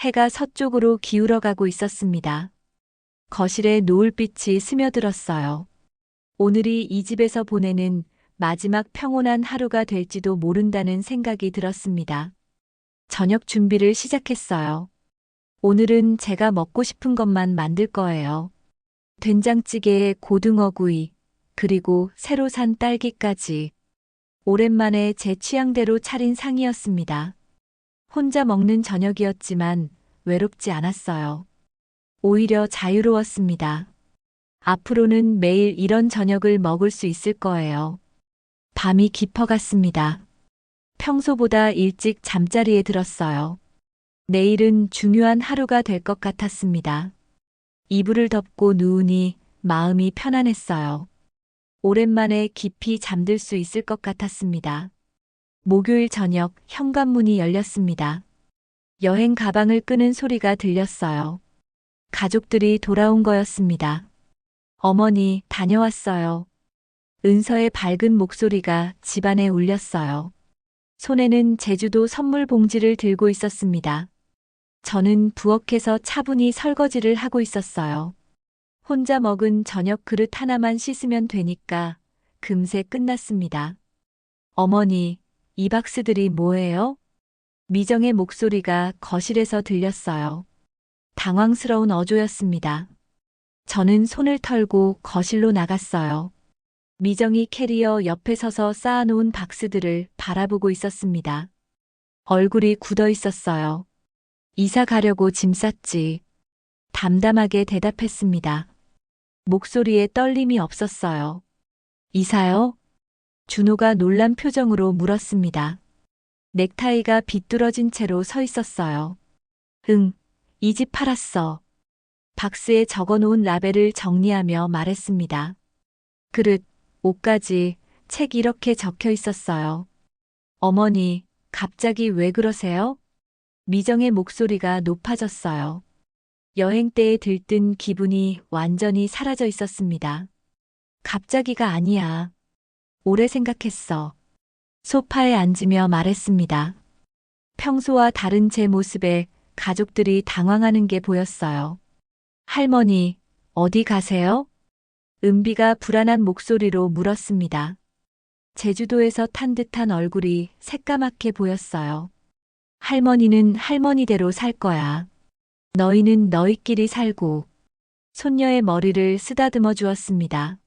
해가 서쪽으로 기울어 가고 있었습니다. 거실에 노을빛이 스며들었어요. 오늘이 이 집에서 보내는 마지막 평온한 하루가 될지도 모른다는 생각이 들었습니다. 저녁 준비를 시작했어요. 오늘은 제가 먹고 싶은 것만 만들 거예요. 된장찌개에 고등어구이, 그리고 새로 산 딸기까지. 오랜만에 제 취향대로 차린 상이었습니다. 혼자 먹는 저녁이었지만 외롭지 않았어요. 오히려 자유로웠습니다. 앞으로는 매일 이런 저녁을 먹을 수 있을 거예요. 밤이 깊어갔습니다. 평소보다 일찍 잠자리에 들었어요. 내일은 중요한 하루가 될 것 같았습니다. 이불을 덮고 누우니 마음이 편안했어요. 오랜만에 깊이 잠들 수 있을 것 같았습니다. 목요일 저녁 현관문이 열렸습니다. 여행 가방을 끄는 소리가 들렸어요. 가족들이 돌아온 거였습니다. 어머니, 다녀왔어요. 은서의 밝은 목소리가 집안에 울렸어요. 손에는 제주도 선물 봉지를 들고 있었습니다. 저는 부엌에서 차분히 설거지를 하고 있었어요. 혼자 먹은 저녁 그릇 하나만 씻으면 되니까 금세 끝났습니다. 어머니, 이 박스들이 뭐예요? 미정의 목소리가 거실에서 들렸어요. 당황스러운 어조였습니다. 저는 손을 털고 거실로 나갔어요. 미정이 캐리어 옆에 서서 쌓아놓은 박스들을 바라보고 있었습니다. 얼굴이 굳어 있었어요. 이사 가려고 짐 쌌지. 담담하게 대답했습니다. 목소리에 떨림이 없었어요. 이사요? 준호가 놀란 표정으로 물었습니다. 넥타이가 비뚤어진 채로 서 있었어요. 응, 이 집 팔았어. 박스에 적어놓은 라벨을 정리하며 말했습니다. 그릇, 옷까지, 책 이렇게 적혀 있었어요. 어머니, 갑자기 왜 그러세요? 미정의 목소리가 높아졌어요. 여행 때에 들뜬 기분이 완전히 사라져 있었습니다. 갑자기가 아니야. 오래 생각했어. 소파에 앉으며 말했습니다. 평소와 다른 제 모습에 가족들이 당황하는 게 보였어요. 할머니, 어디 가세요? 은비가 불안한 목소리로 물었습니다. 제주도에서 탄 듯한 얼굴이 새까맣게 보였어요. 할머니는 할머니대로 살 거야. 너희는 너희끼리 살고. 손녀의 머리를 쓰다듬어 주었습니다.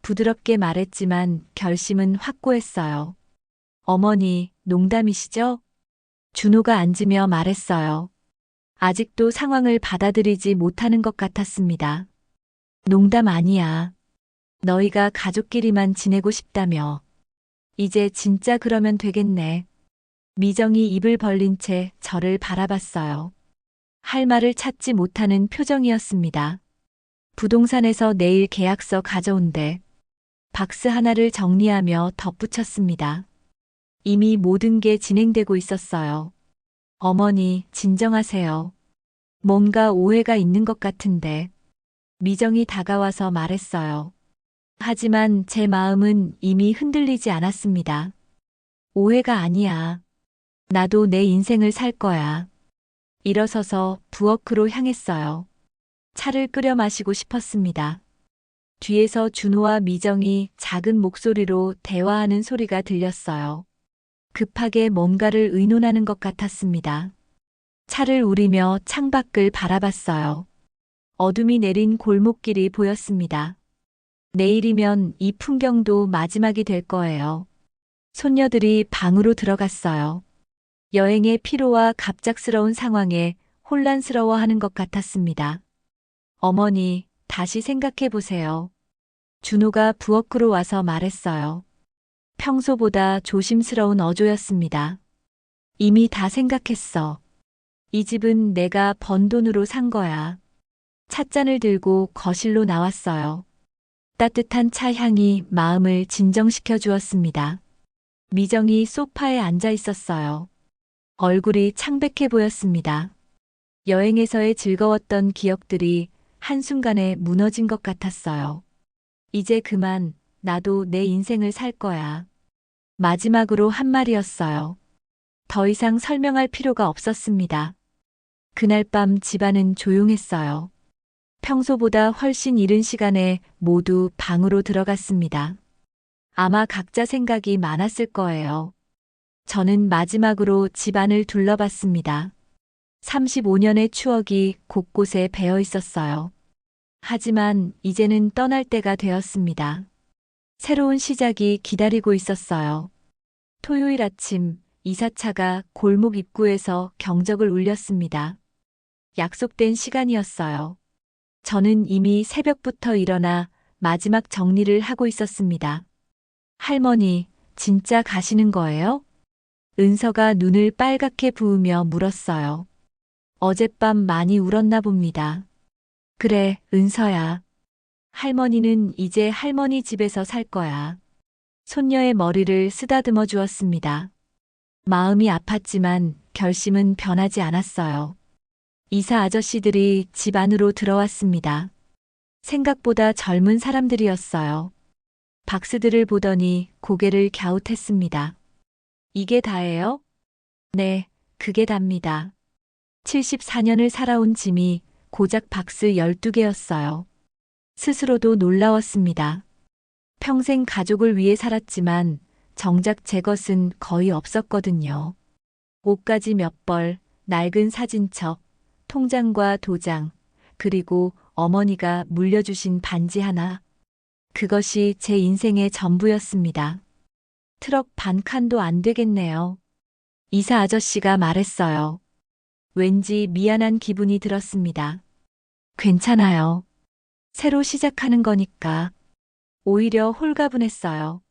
부드럽게 말했지만 결심은 확고했어요. 어머니, 농담이시죠? 준호가 앉으며 말했어요. 아직도 상황을 받아들이지 못하는 것 같았습니다. 농담 아니야. 너희가 가족끼리만 지내고 싶다며. 이제 진짜 그러면 되겠네. 미정이 입을 벌린 채 저를 바라봤어요. 할 말을 찾지 못하는 표정이었습니다. 부동산에서 내일 계약서 가져온대. 박스 하나를 정리하며 덧붙였습니다. 이미 모든 게 진행되고 있었어요. 어머니, 진정하세요. 뭔가 오해가 있는 것 같은데. 미정이 다가와서 말했어요. 하지만 제 마음은 이미 흔들리지 않았습니다. 오해가 아니야. 나도 내 인생을 살 거야. 일어서서 부엌으로 향했어요. 차를 끓여 마시고 싶었습니다. 뒤에서 준호와 미정이 작은 목소리로 대화하는 소리가 들렸어요. 급하게 뭔가를 의논하는 것 같았습니다. 차를 우리며 창밖을 바라봤어요. 어둠이 내린 골목길이 보였습니다. 내일이면 이 풍경도 마지막이 될 거예요. 손녀들이 방으로 들어갔어요. 여행의 피로와 갑작스러운 상황에 혼란스러워하는 것 같았습니다. 어머니, 다시 생각해 보세요. 준호가 부엌으로 와서 말했어요. 평소보다 조심스러운 어조였습니다. 이미 다 생각했어. 이 집은 내가 번 돈으로 산 거야. 찻잔을 들고 거실로 나왔어요. 따뜻한 차 향이 마음을 진정시켜 주었습니다. 미정이 소파에 앉아 있었어요. 얼굴이 창백해 보였습니다. 여행에서의 즐거웠던 기억들이 한순간에 무너진 것 같았어요. 이제 그만 나도 내 인생을 살 거야. 마지막으로 한 말이었어요. 더 이상 설명할 필요가 없었습니다. 그날 밤 집안은 조용했어요. 평소보다 훨씬 이른 시간에 모두 방으로 들어갔습니다. 아마 각자 생각이 많았을 거예요. 저는 마지막으로 집안을 둘러봤습니다. 35년의 추억이 곳곳에 배어 있었어요. 하지만 이제는 떠날 때가 되었습니다. 새로운 시작이 기다리고 있었어요. 토요일 아침, 이사차가 골목 입구에서 경적을 울렸습니다. 약속된 시간이었어요. 저는 이미 새벽부터 일어나 마지막 정리를 하고 있었습니다. 할머니, 진짜 가시는 거예요? 은서가 눈을 빨갛게 부으며 물었어요. 어젯밤 많이 울었나 봅니다. 그래, 은서야. 할머니는 이제 할머니 집에서 살 거야. 손녀의 머리를 쓰다듬어 주었습니다. 마음이 아팠지만 결심은 변하지 않았어요. 이사 아저씨들이 집 안으로 들어왔습니다. 생각보다 젊은 사람들이었어요. 박스들을 보더니 고개를 갸웃했습니다. 이게 다예요? 네, 그게 답니다. 74년을 살아온 짐이 고작 박스 12개였어요. 스스로도 놀라웠습니다. 평생 가족을 위해 살았지만 정작 제 것은 거의 없었거든요. 옷가지 몇 벌, 낡은 사진첩, 통장과 도장, 그리고 어머니가 물려주신 반지 하나. 그것이 제 인생의 전부였습니다. 트럭 반 칸도 안 되겠네요. 이사 아저씨가 말했어요. 왠지 미안한 기분이 들었습니다. 괜찮아요. 새로 시작하는 거니까. 오히려 홀가분했어요.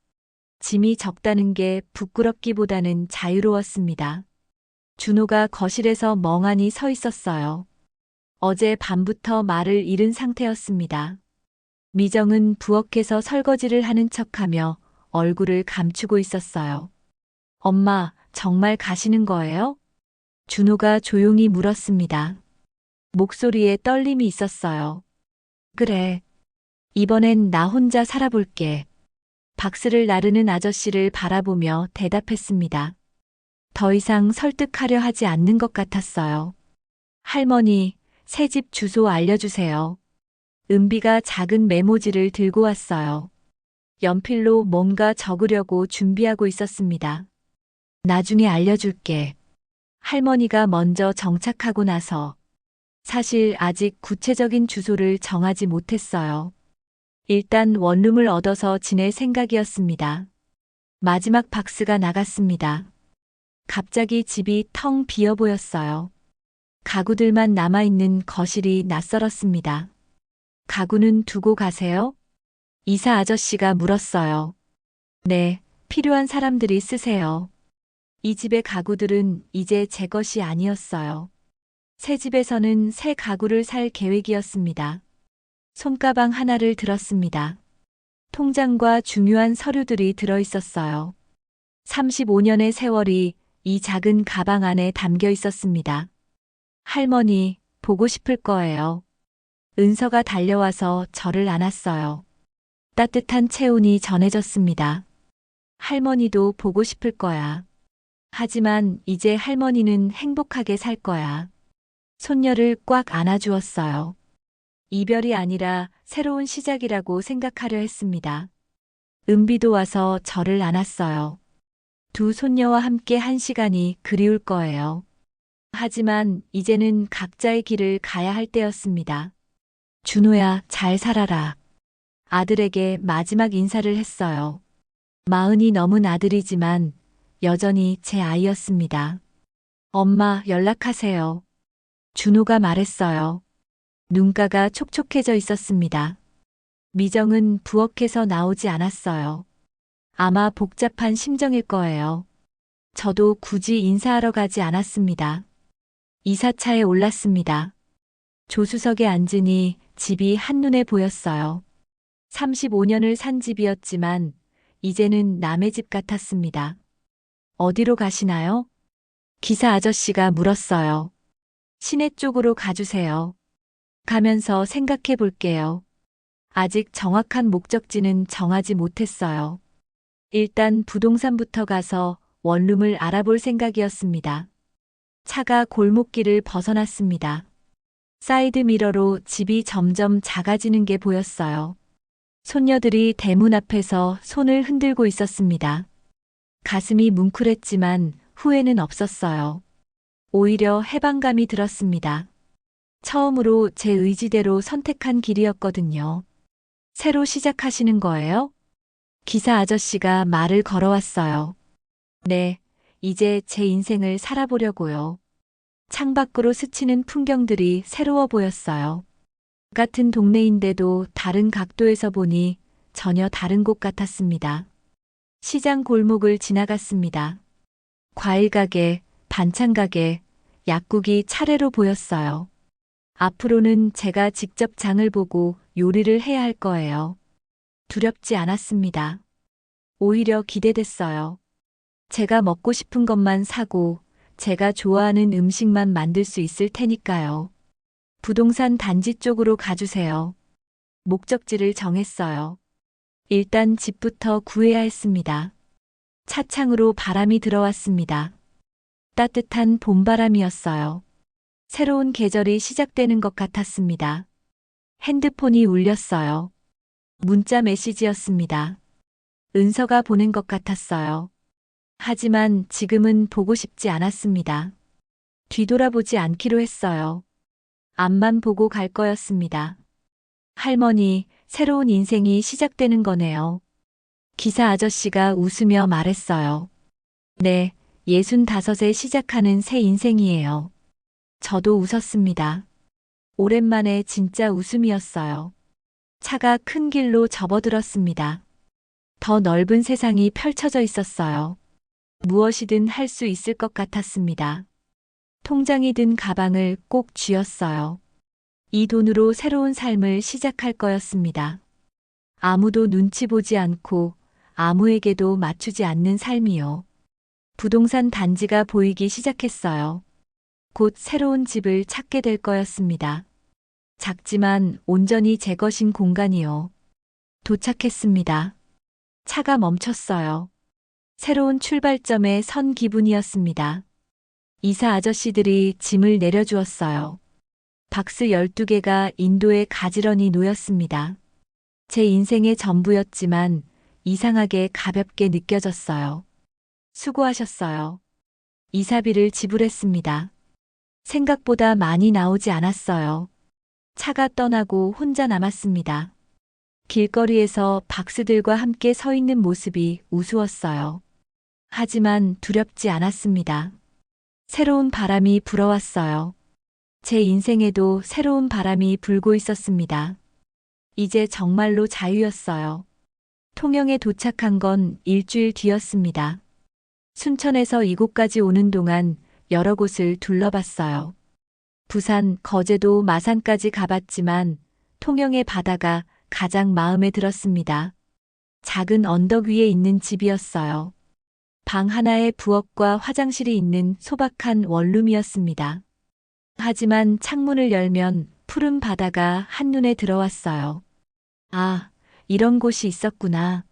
짐이 적다는 게 부끄럽기보다는 자유로웠습니다. 준호가 거실에서 멍하니 서 있었어요. 어제 밤부터 말을 잃은 상태였습니다. 미정은 부엌에서 설거지를 하는 척하며 얼굴을 감추고 있었어요. 엄마, 정말 가시는 거예요? 준호가 조용히 물었습니다. 목소리에 떨림이 있었어요. 그래. 이번엔 나 혼자 살아볼게. 박스를 나르는 아저씨를 바라보며 대답했습니다. 더 이상 설득하려 하지 않는 것 같았어요. 할머니, 새집 주소 알려주세요. 은비가 작은 메모지를 들고 왔어요. 연필로 뭔가 적으려고 준비하고 있었습니다. 나중에 알려줄게. 할머니가 먼저 정착하고 나서 사실 아직 구체적인 주소를 정하지 못했어요. 일단 원룸을 얻어서 지낼 생각이었습니다. 마지막 박스가 나갔습니다. 갑자기 집이 텅 비어 보였어요. 가구들만 남아있는 거실이 낯설었습니다. 가구는 두고 가세요? 이사 아저씨가 물었어요. 네, 필요한 사람들이 쓰세요. 이 집의 가구들은 이제 제 것이 아니었어요. 새 집에서는 새 가구를 살 계획이었습니다. 손가방 하나를 들었습니다. 통장과 중요한 서류들이 들어 있었어요. 35년의 세월이 이 작은 가방 안에 담겨 있었습니다. 할머니, 보고 싶을 거예요. 은서가 달려와서 저를 안았어요. 따뜻한 체온이 전해졌습니다. 할머니도 보고 싶을 거야. 하지만 이제 할머니는 행복하게 살 거야. 손녀를 꽉 안아주었어요. 이별이 아니라 새로운 시작이라고 생각하려 했습니다. 은비도 와서 저를 안았어요. 두 손녀와 함께 한 시간이 그리울 거예요. 하지만 이제는 각자의 길을 가야 할 때였습니다. 준호야, 잘 살아라. 아들에게 마지막 인사를 했어요. 40이 넘은 아들이지만 여전히 제 아이였습니다. 엄마, 연락하세요. 준호가 말했어요. 눈가가 촉촉해져 있었습니다. 미정은 부엌에서 나오지 않았어요. 아마 복잡한 심정일 거예요. 저도 굳이 인사하러 가지 않았습니다. 이사차에 올랐습니다. 조수석에 앉으니 집이 한눈에 보였어요. 35년을 산 집이었지만 이제는 남의 집 같았습니다. 어디로 가시나요? 기사 아저씨가 물었어요. 시내 쪽으로 가주세요. 가면서 생각해 볼게요. 아직 정확한 목적지는 정하지 못했어요. 일단 부동산부터 가서 원룸을 알아볼 생각이었습니다. 차가 골목길을 벗어났습니다. 사이드미러로 집이 점점 작아지는 게 보였어요. 손녀들이 대문 앞에서 손을 흔들고 있었습니다. 가슴이 뭉클했지만 후회는 없었어요. 오히려 해방감이 들었습니다. 처음으로 제 의지대로 선택한 길이었거든요. 새로 시작하시는 거예요? 기사 아저씨가 말을 걸어왔어요. 네, 이제 제 인생을 살아보려고요. 창밖으로 스치는 풍경들이 새로워 보였어요. 같은 동네인데도 다른 각도에서 보니 전혀 다른 곳 같았습니다. 시장 골목을 지나갔습니다. 과일 가게, 반찬 가게, 약국이 차례로 보였어요. 앞으로는 제가 직접 장을 보고 요리를 해야 할 거예요. 두렵지 않았습니다. 오히려 기대됐어요. 제가 먹고 싶은 것만 사고 제가 좋아하는 음식만 만들 수 있을 테니까요. 부동산 단지 쪽으로 가주세요. 목적지를 정했어요. 일단 집부터 구해야 했습니다. 차창으로 바람이 들어왔습니다. 따뜻한 봄바람이었어요. 새로운 계절이 시작되는 것 같았습니다. 핸드폰이 울렸어요. 문자 메시지였습니다. 은서가 보낸 것 같았어요. 하지만 지금은 보고 싶지 않았습니다. 뒤돌아보지 않기로 했어요. 앞만 보고 갈 거였습니다. 할머니, 새로운 인생이 시작되는 거네요. 기사 아저씨가 웃으며 말했어요. 네, 65에 시작하는 새 인생이에요. 저도 웃었습니다. 오랜만에 진짜 웃음이었어요. 차가 큰 길로 접어들었습니다. 더 넓은 세상이 펼쳐져 있었어요. 무엇이든 할 수 있을 것 같았습니다. 통장이 든 가방을 꼭 쥐었어요. 이 돈으로 새로운 삶을 시작할 거였습니다. 아무도 눈치 보지 않고 아무에게도 맞추지 않는 삶이요. 부동산 단지가 보이기 시작했어요. 곧 새로운 집을 찾게 될 거였습니다. 작지만 온전히 제 것인 공간이요. 도착했습니다. 차가 멈췄어요. 새로운 출발점에 선 기분이었습니다. 이사 아저씨들이 짐을 내려주었어요. 박스 12개가 인도에 가지런히 놓였습니다. 제 인생의 전부였지만 이상하게 가볍게 느껴졌어요. 수고하셨어요. 이사비를 지불했습니다. 생각보다 많이 나오지 않았어요. 차가 떠나고 혼자 남았습니다. 길거리에서 박스들과 함께 서 있는 모습이 우스웠어요. 하지만 두렵지 않았습니다. 새로운 바람이 불어왔어요. 제 인생에도 새로운 바람이 불고 있었습니다. 이제 정말로 자유였어요. 통영에 도착한 건 일주일 뒤였습니다. 순천에서 이곳까지 오는 동안 여러 곳을 둘러봤어요. 부산, 거제도, 마산까지 가봤지만 통영의 바다가 가장 마음에 들었습니다. 작은 언덕 위에 있는 집이었어요. 방 하나에 부엌과 화장실이 있는 소박한 원룸이었습니다. 하지만 창문을 열면 푸른 바다가 한눈에 들어왔어요. 아, 이런 곳이 있었구나.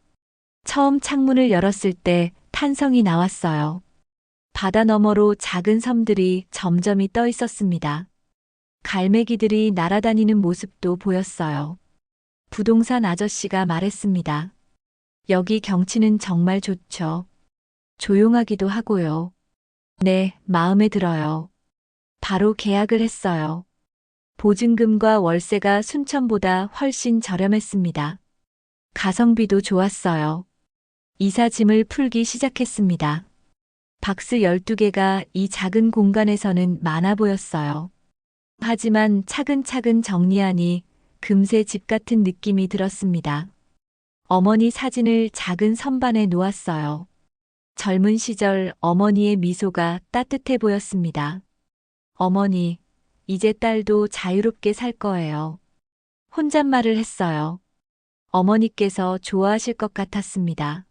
처음 창문을 열었을 때 탄성이 나왔어요. 바다 너머로 작은 섬들이 점점이 떠 있었습니다. 갈매기들이 날아다니는 모습도 보였어요. 부동산 아저씨가 말했습니다. 여기 경치는 정말 좋죠. 조용하기도 하고요. 네, 마음에 들어요. 바로 계약을 했어요. 보증금과 월세가 순천보다 훨씬 저렴했습니다. 가성비도 좋았어요. 이사 짐을 풀기 시작했습니다. 박스 12개가 이 작은 공간에서는 많아 보였어요. 하지만 차근차근 정리하니 금세 집 같은 느낌이 들었습니다. 어머니 사진을 작은 선반에 놓았어요. 젊은 시절 어머니의 미소가 따뜻해 보였습니다. 어머니, 이제 딸도 자유롭게 살 거예요. 혼잣말을 했어요. 어머니께서 좋아하실 것 같았습니다.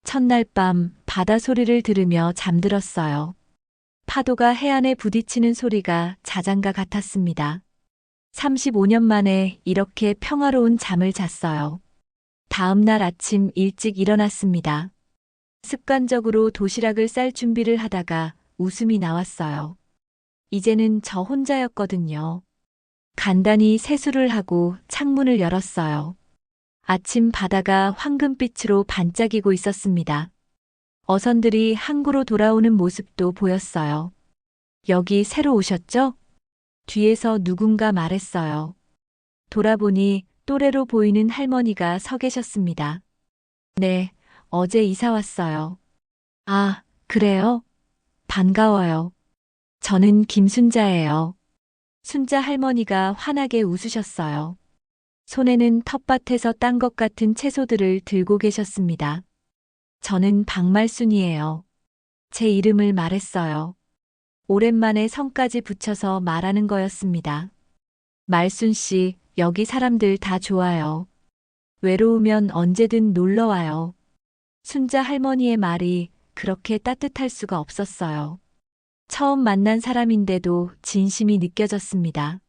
첫날 밤 바다 소리를 들으며 잠들었어요. 파도가 해안에 부딪히는 소리가 자장가 같았습니다. 35년 만에 이렇게 평화로운 잠을 잤어요. 다음 날 아침 일찍 일어났습니다. 습관적으로 도시락을 쌀 준비를 하다가 웃음이 나왔어요. 이제는 저 혼자였거든요. 간단히 세수를 하고 창문을 열었어요. 아침 바다가 황금빛으로 반짝이고 있었습니다. 어선들이 항구로 돌아오는 모습도 보였어요. 여기 새로 오셨죠? 뒤에서 누군가 말했어요. 돌아보니 또래로 보이는 할머니가 서 계셨습니다. 네, 어제 이사 왔어요. 아, 그래요? 반가워요. 저는 김순자예요. 순자 할머니가 환하게 웃으셨어요. 손에는 텃밭에서 딴 것 같은 채소들을 들고 계셨습니다. 저는 박말순이에요. 제 이름을 말했어요. 오랜만에 성까지 붙여서 말하는 거였습니다. 말순 씨, 여기 사람들 다 좋아요. 외로우면 언제든 놀러 와요. 순자 할머니의 말이 그렇게 따뜻할 수가 없었어요. 처음 만난 사람인데도 진심이 느껴졌습니다.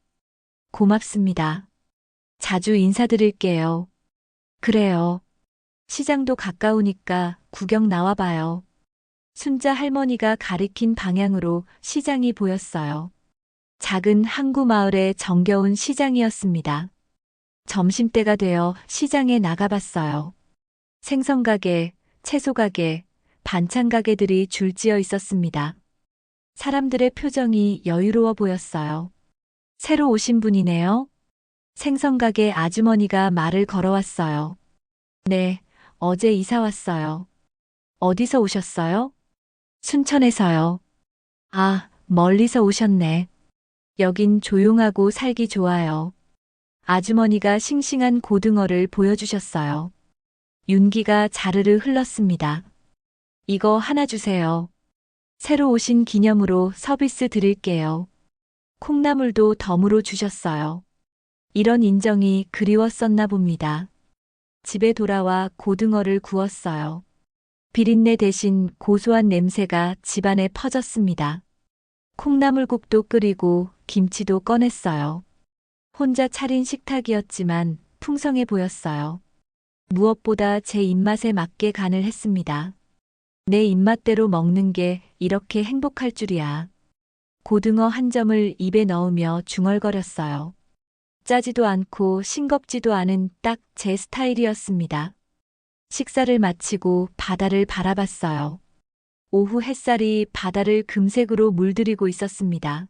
고맙습니다. 자주 인사드릴게요. 그래요. 시장도 가까우니까 구경 나와봐요. 순자 할머니가 가리킨 방향으로 시장이 보였어요. 작은 항구 마을의 정겨운 시장이었습니다. 점심때가 되어 시장에 나가봤어요. 생선가게, 채소가게, 반찬가게들이 줄지어 있었습니다. 사람들의 표정이 여유로워 보였어요. 새로 오신 분이네요. 생선가게 아주머니가 말을 걸어왔어요. 네, 어제 이사 왔어요. 어디서 오셨어요? 순천에서요. 아, 멀리서 오셨네. 여긴 조용하고 살기 좋아요. 아주머니가 싱싱한 고등어를 보여주셨어요. 윤기가 자르르 흘렀습니다. 이거 하나 주세요. 새로 오신 기념으로 서비스 드릴게요. 콩나물도 덤으로 주셨어요. 이런 인정이 그리웠었나 봅니다. 집에 돌아와 고등어를 구웠어요. 비린내 대신 고소한 냄새가 집안에 퍼졌습니다. 콩나물국도 끓이고 김치도 꺼냈어요. 혼자 차린 식탁이었지만 풍성해 보였어요. 무엇보다 제 입맛에 맞게 간을 했습니다. 내 입맛대로 먹는 게 이렇게 행복할 줄이야. 고등어 한 점을 입에 넣으며 중얼거렸어요. 짜지도 않고 싱겁지도 않은 딱 제 스타일이었습니다. 식사를 마치고 바다를 바라봤어요. 오후 햇살이 바다를 금색으로 물들이고 있었습니다.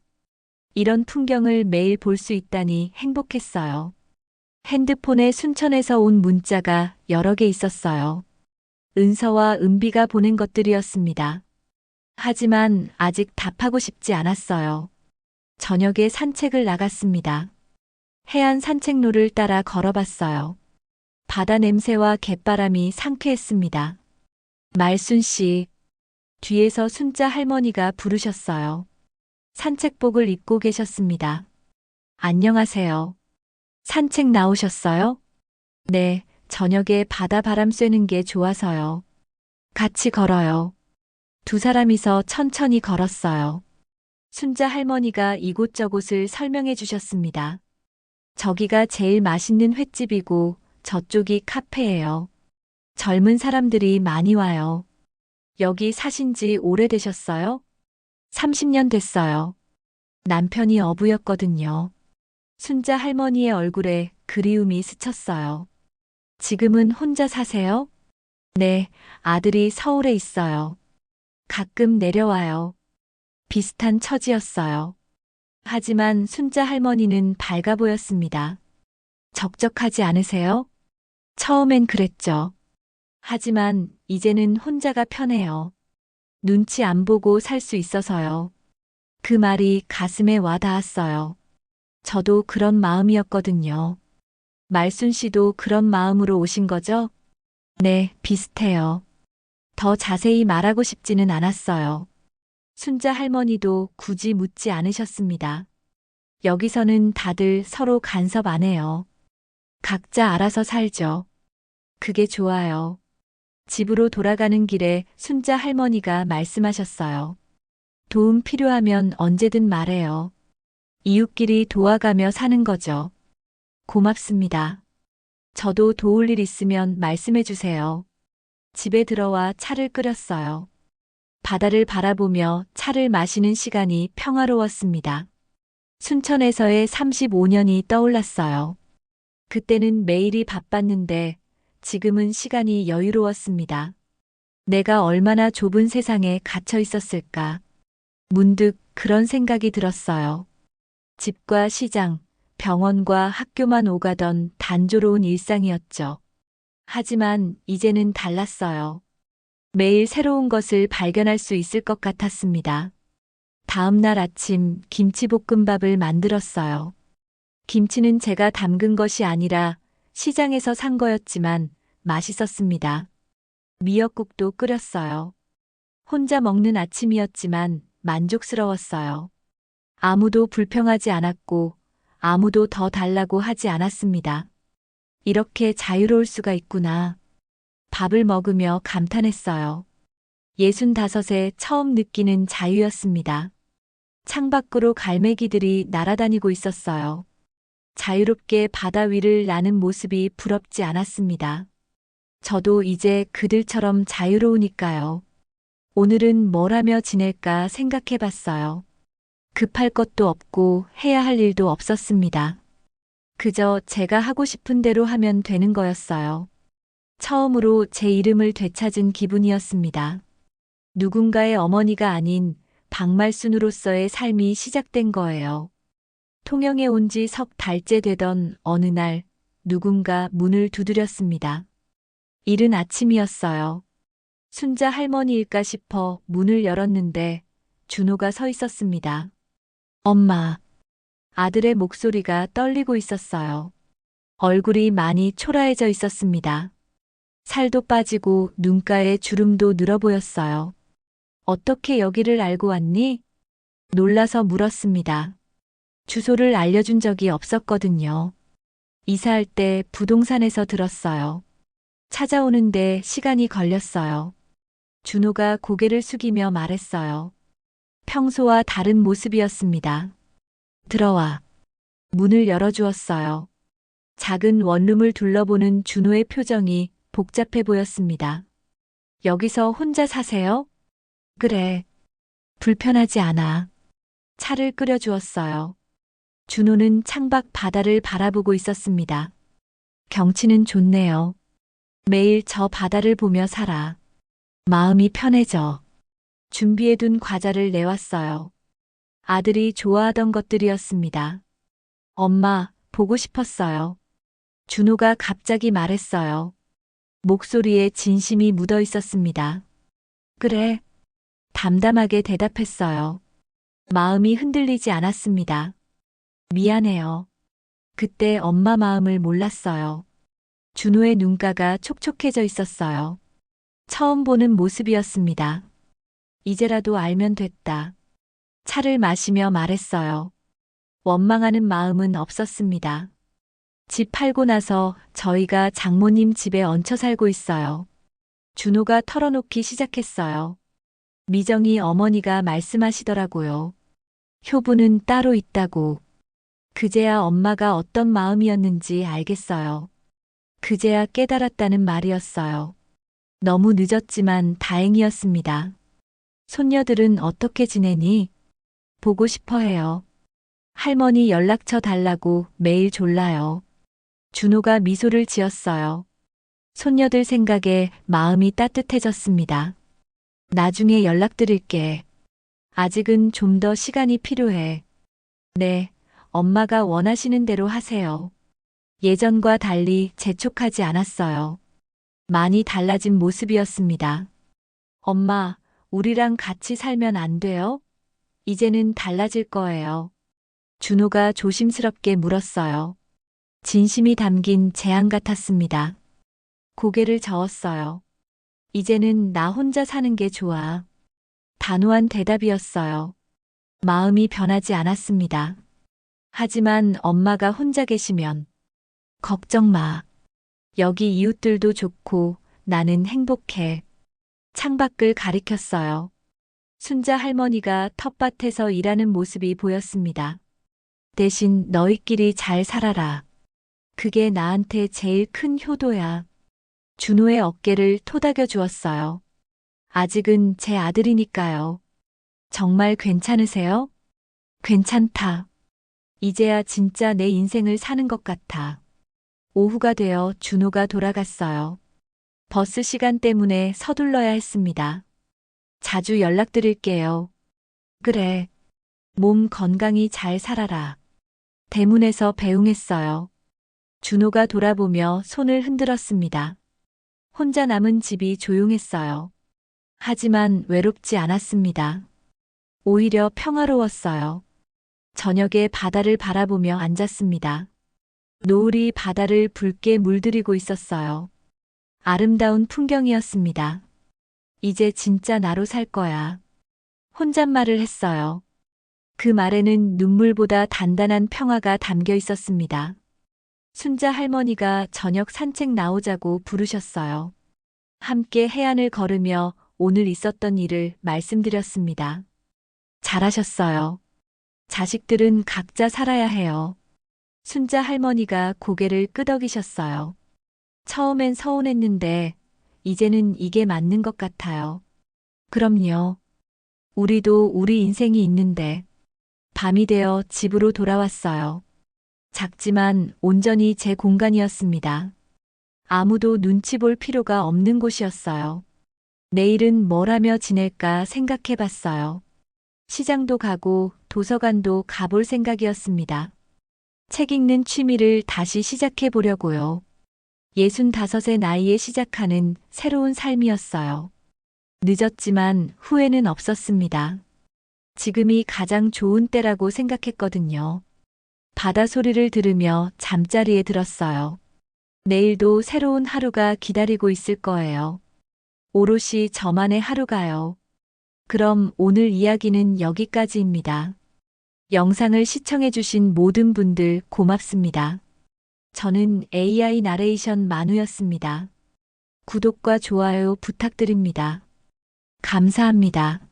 이런 풍경을 매일 볼 수 있다니 행복했어요. 핸드폰에 순천에서 온 문자가 여러 개 있었어요. 은서와 은비가 보낸 것들이었습니다. 하지만 아직 답하고 싶지 않았어요. 저녁에 산책을 나갔습니다. 해안 산책로를 따라 걸어봤어요. 바다 냄새와 갯바람이 상쾌했습니다. 말순 씨, 뒤에서 순자 할머니가 부르셨어요. 산책복을 입고 계셨습니다. 안녕하세요. 산책 나오셨어요? 네, 저녁에 바다 바람 쐬는 게 좋아서요. 같이 걸어요. 두 사람이서 천천히 걸었어요. 순자 할머니가 이곳저곳을 설명해 주셨습니다. 저기가 제일 맛있는 횟집이고 저쪽이 카페예요. 젊은 사람들이 많이 와요. 여기 사신 지 오래되셨어요? 30년 됐어요. 남편이 어부였거든요. 순자 할머니의 얼굴에 그리움이 스쳤어요. 지금은 혼자 사세요? 네, 아들이 서울에 있어요. 가끔 내려와요. 비슷한 처지였어요. 하지만 순자 할머니는 밝아 보였습니다. 적적하지 않으세요? 처음엔 그랬죠. 하지만 이제는 혼자가 편해요. 눈치 안 보고 살 수 있어서요. 그 말이 가슴에 와 닿았어요. 저도 그런 마음이었거든요. 말순 씨도 그런 마음으로 오신 거죠? 네, 비슷해요. 더 자세히 말하고 싶지는 않았어요. 순자 할머니도 굳이 묻지 않으셨습니다. 여기서는 다들 서로 간섭 안 해요. 각자 알아서 살죠. 그게 좋아요. 집으로 돌아가는 길에 순자 할머니가 말씀하셨어요. 도움 필요하면 언제든 말해요. 이웃끼리 도와가며 사는 거죠. 고맙습니다. 저도 도울 일 있으면 말씀해 주세요. 집에 들어와 차를 끓였어요. 바다를 바라보며 차를 마시는 시간이 평화로웠습니다. 순천에서의 35년이 떠올랐어요. 그때는 매일이 바빴는데 지금은 시간이 여유로웠습니다. 내가 얼마나 좁은 세상에 갇혀 있었을까. 문득 그런 생각이 들었어요. 집과 시장, 병원과 학교만 오가던 단조로운 일상이었죠. 하지만 이제는 달랐어요. 매일 새로운 것을 발견할 수 있을 것 같았습니다. 다음 날 아침 김치볶음밥을 만들었어요. 김치는 제가 담근 것이 아니라 시장에서 산 거였지만 맛있었습니다. 미역국도 끓였어요. 혼자 먹는 아침이었지만 만족스러웠어요. 아무도 불평하지 않았고 아무도 더 달라고 하지 않았습니다. 이렇게 자유로울 수가 있구나. 밥을 먹으며 감탄했어요. 65에 처음 느끼는 자유였습니다. 창밖으로 갈매기들이 날아다니고 있었어요. 자유롭게 바다 위를 나는 모습이 부럽지 않았습니다. 저도 이제 그들처럼 자유로우니까요. 오늘은 뭘 하며 지낼까 생각해 봤어요. 급할 것도 없고 해야 할 일도 없었습니다. 그저 제가 하고 싶은 대로 하면 되는 거였어요. 처음으로 제 이름을 되찾은 기분이었습니다. 누군가의 어머니가 아닌 박말순으로서의 삶이 시작된 거예요. 통영에 온 지 석 달째 되던 어느 날 누군가 문을 두드렸습니다. 이른 아침이었어요. 순자 할머니일까 싶어 문을 열었는데 준호가 서 있었습니다. 엄마. 아들의 목소리가 떨리고 있었어요. 얼굴이 많이 초라해져 있었습니다. 살도 빠지고 눈가에 주름도 늘어 보였어요. 어떻게 여기를 알고 왔니? 놀라서 물었습니다. 주소를 알려준 적이 없었거든요. 이사할 때 부동산에서 들었어요. 찾아오는데 시간이 걸렸어요. 준호가 고개를 숙이며 말했어요. 평소와 다른 모습이었습니다. 들어와. 문을 열어주었어요. 작은 원룸을 둘러보는 준호의 표정이 복잡해 보였습니다. 여기서 혼자 사세요? 그래. 불편하지 않아. 차를 끓여주었어요. 준호는 창밖 바다를 바라보고 있었습니다. 경치는 좋네요. 매일 저 바다를 보며 살아. 마음이 편해져. 준비해둔 과자를 내왔어요. 아들이 좋아하던 것들이었습니다. 엄마, 보고 싶었어요. 준호가 갑자기 말했어요. 목소리에 진심이 묻어 있었습니다. 그래. 담담하게 대답했어요. 마음이 흔들리지 않았습니다. 미안해요. 그때 엄마 마음을 몰랐어요. 준호의 눈가가 촉촉해져 있었어요. 처음 보는 모습이었습니다. 이제라도 알면 됐다. 차를 마시며 말했어요. 원망하는 마음은 없었습니다. 집 팔고 나서 저희가 장모님 집에 얹혀 살고 있어요. 준호가 털어놓기 시작했어요. 미정이 어머니가 말씀하시더라고요. 효부는 따로 있다고. 그제야 엄마가 어떤 마음이었는지 알겠어요. 그제야 깨달았다는 말이었어요. 너무 늦었지만 다행이었습니다. 손녀들은 어떻게 지내니? 보고 싶어 해요. 할머니 연락처 달라고 매일 졸라요. 준호가 미소를 지었어요. 손녀들 생각에 마음이 따뜻해졌습니다. 나중에 연락드릴게. 아직은 좀 더 시간이 필요해. 네, 엄마가 원하시는 대로 하세요. 예전과 달리 재촉하지 않았어요. 많이 달라진 모습이었습니다. 엄마, 우리랑 같이 살면 안 돼요? 이제는 달라질 거예요. 준호가 조심스럽게 물었어요. 진심이 담긴 제안 같았습니다. 고개를 저었어요. 이제는 나 혼자 사는 게 좋아. 단호한 대답이었어요. 마음이 변하지 않았습니다. 하지만 엄마가 혼자 계시면 걱정 마. 여기 이웃들도 좋고 나는 행복해. 창밖을 가리켰어요. 순자 할머니가 텃밭에서 일하는 모습이 보였습니다. 대신 너희끼리 잘 살아라. 그게 나한테 제일 큰 효도야. 준호의 어깨를 토닥여 주었어요. 아직은 제 아들이니까요. 정말 괜찮으세요? 괜찮다. 이제야 진짜 내 인생을 사는 것 같아. 오후가 되어 준호가 돌아갔어요. 버스 시간 때문에 서둘러야 했습니다. 자주 연락드릴게요. 그래. 몸 건강히 잘 살아라. 대문에서 배웅했어요. 준호가 돌아보며 손을 흔들었습니다. 혼자 남은 집이 조용했어요. 하지만 외롭지 않았습니다. 오히려 평화로웠어요. 저녁에 바다를 바라보며 앉았습니다. 노을이 바다를 붉게 물들이고 있었어요. 아름다운 풍경이었습니다. 이제 진짜 나로 살 거야. 혼잣말을 했어요. 그 말에는 눈물보다 단단한 평화가 담겨 있었습니다. 순자 할머니가 저녁 산책 나오자고 부르셨어요. 함께 해안을 걸으며 오늘 있었던 일을 말씀드렸습니다. 잘하셨어요. 자식들은 각자 살아야 해요. 순자 할머니가 고개를 끄덕이셨어요. 처음엔 서운했는데 이제는 이게 맞는 것 같아요. 그럼요. 우리도 우리 인생이 있는데. 밤이 되어 집으로 돌아왔어요. 작지만 온전히 제 공간이었습니다. 아무도 눈치 볼 필요가 없는 곳이었어요. 내일은 뭘 하며 지낼까 생각해 봤어요. 시장도 가고 도서관도 가볼 생각이었습니다. 책 읽는 취미를 다시 시작해 보려고요. 65의 나이에 시작하는 새로운 삶이었어요. 늦었지만 후회는 없었습니다. 지금이 가장 좋은 때라고 생각했거든요. 바다 소리를 들으며 잠자리에 들었어요. 내일도 새로운 하루가 기다리고 있을 거예요. 오롯이 저만의 하루가요. 그럼 오늘 이야기는 여기까지입니다. 영상을 시청해주신 모든 분들 고맙습니다. 저는 AI 나레이션 만우였습니다. 구독과 좋아요 부탁드립니다. 감사합니다.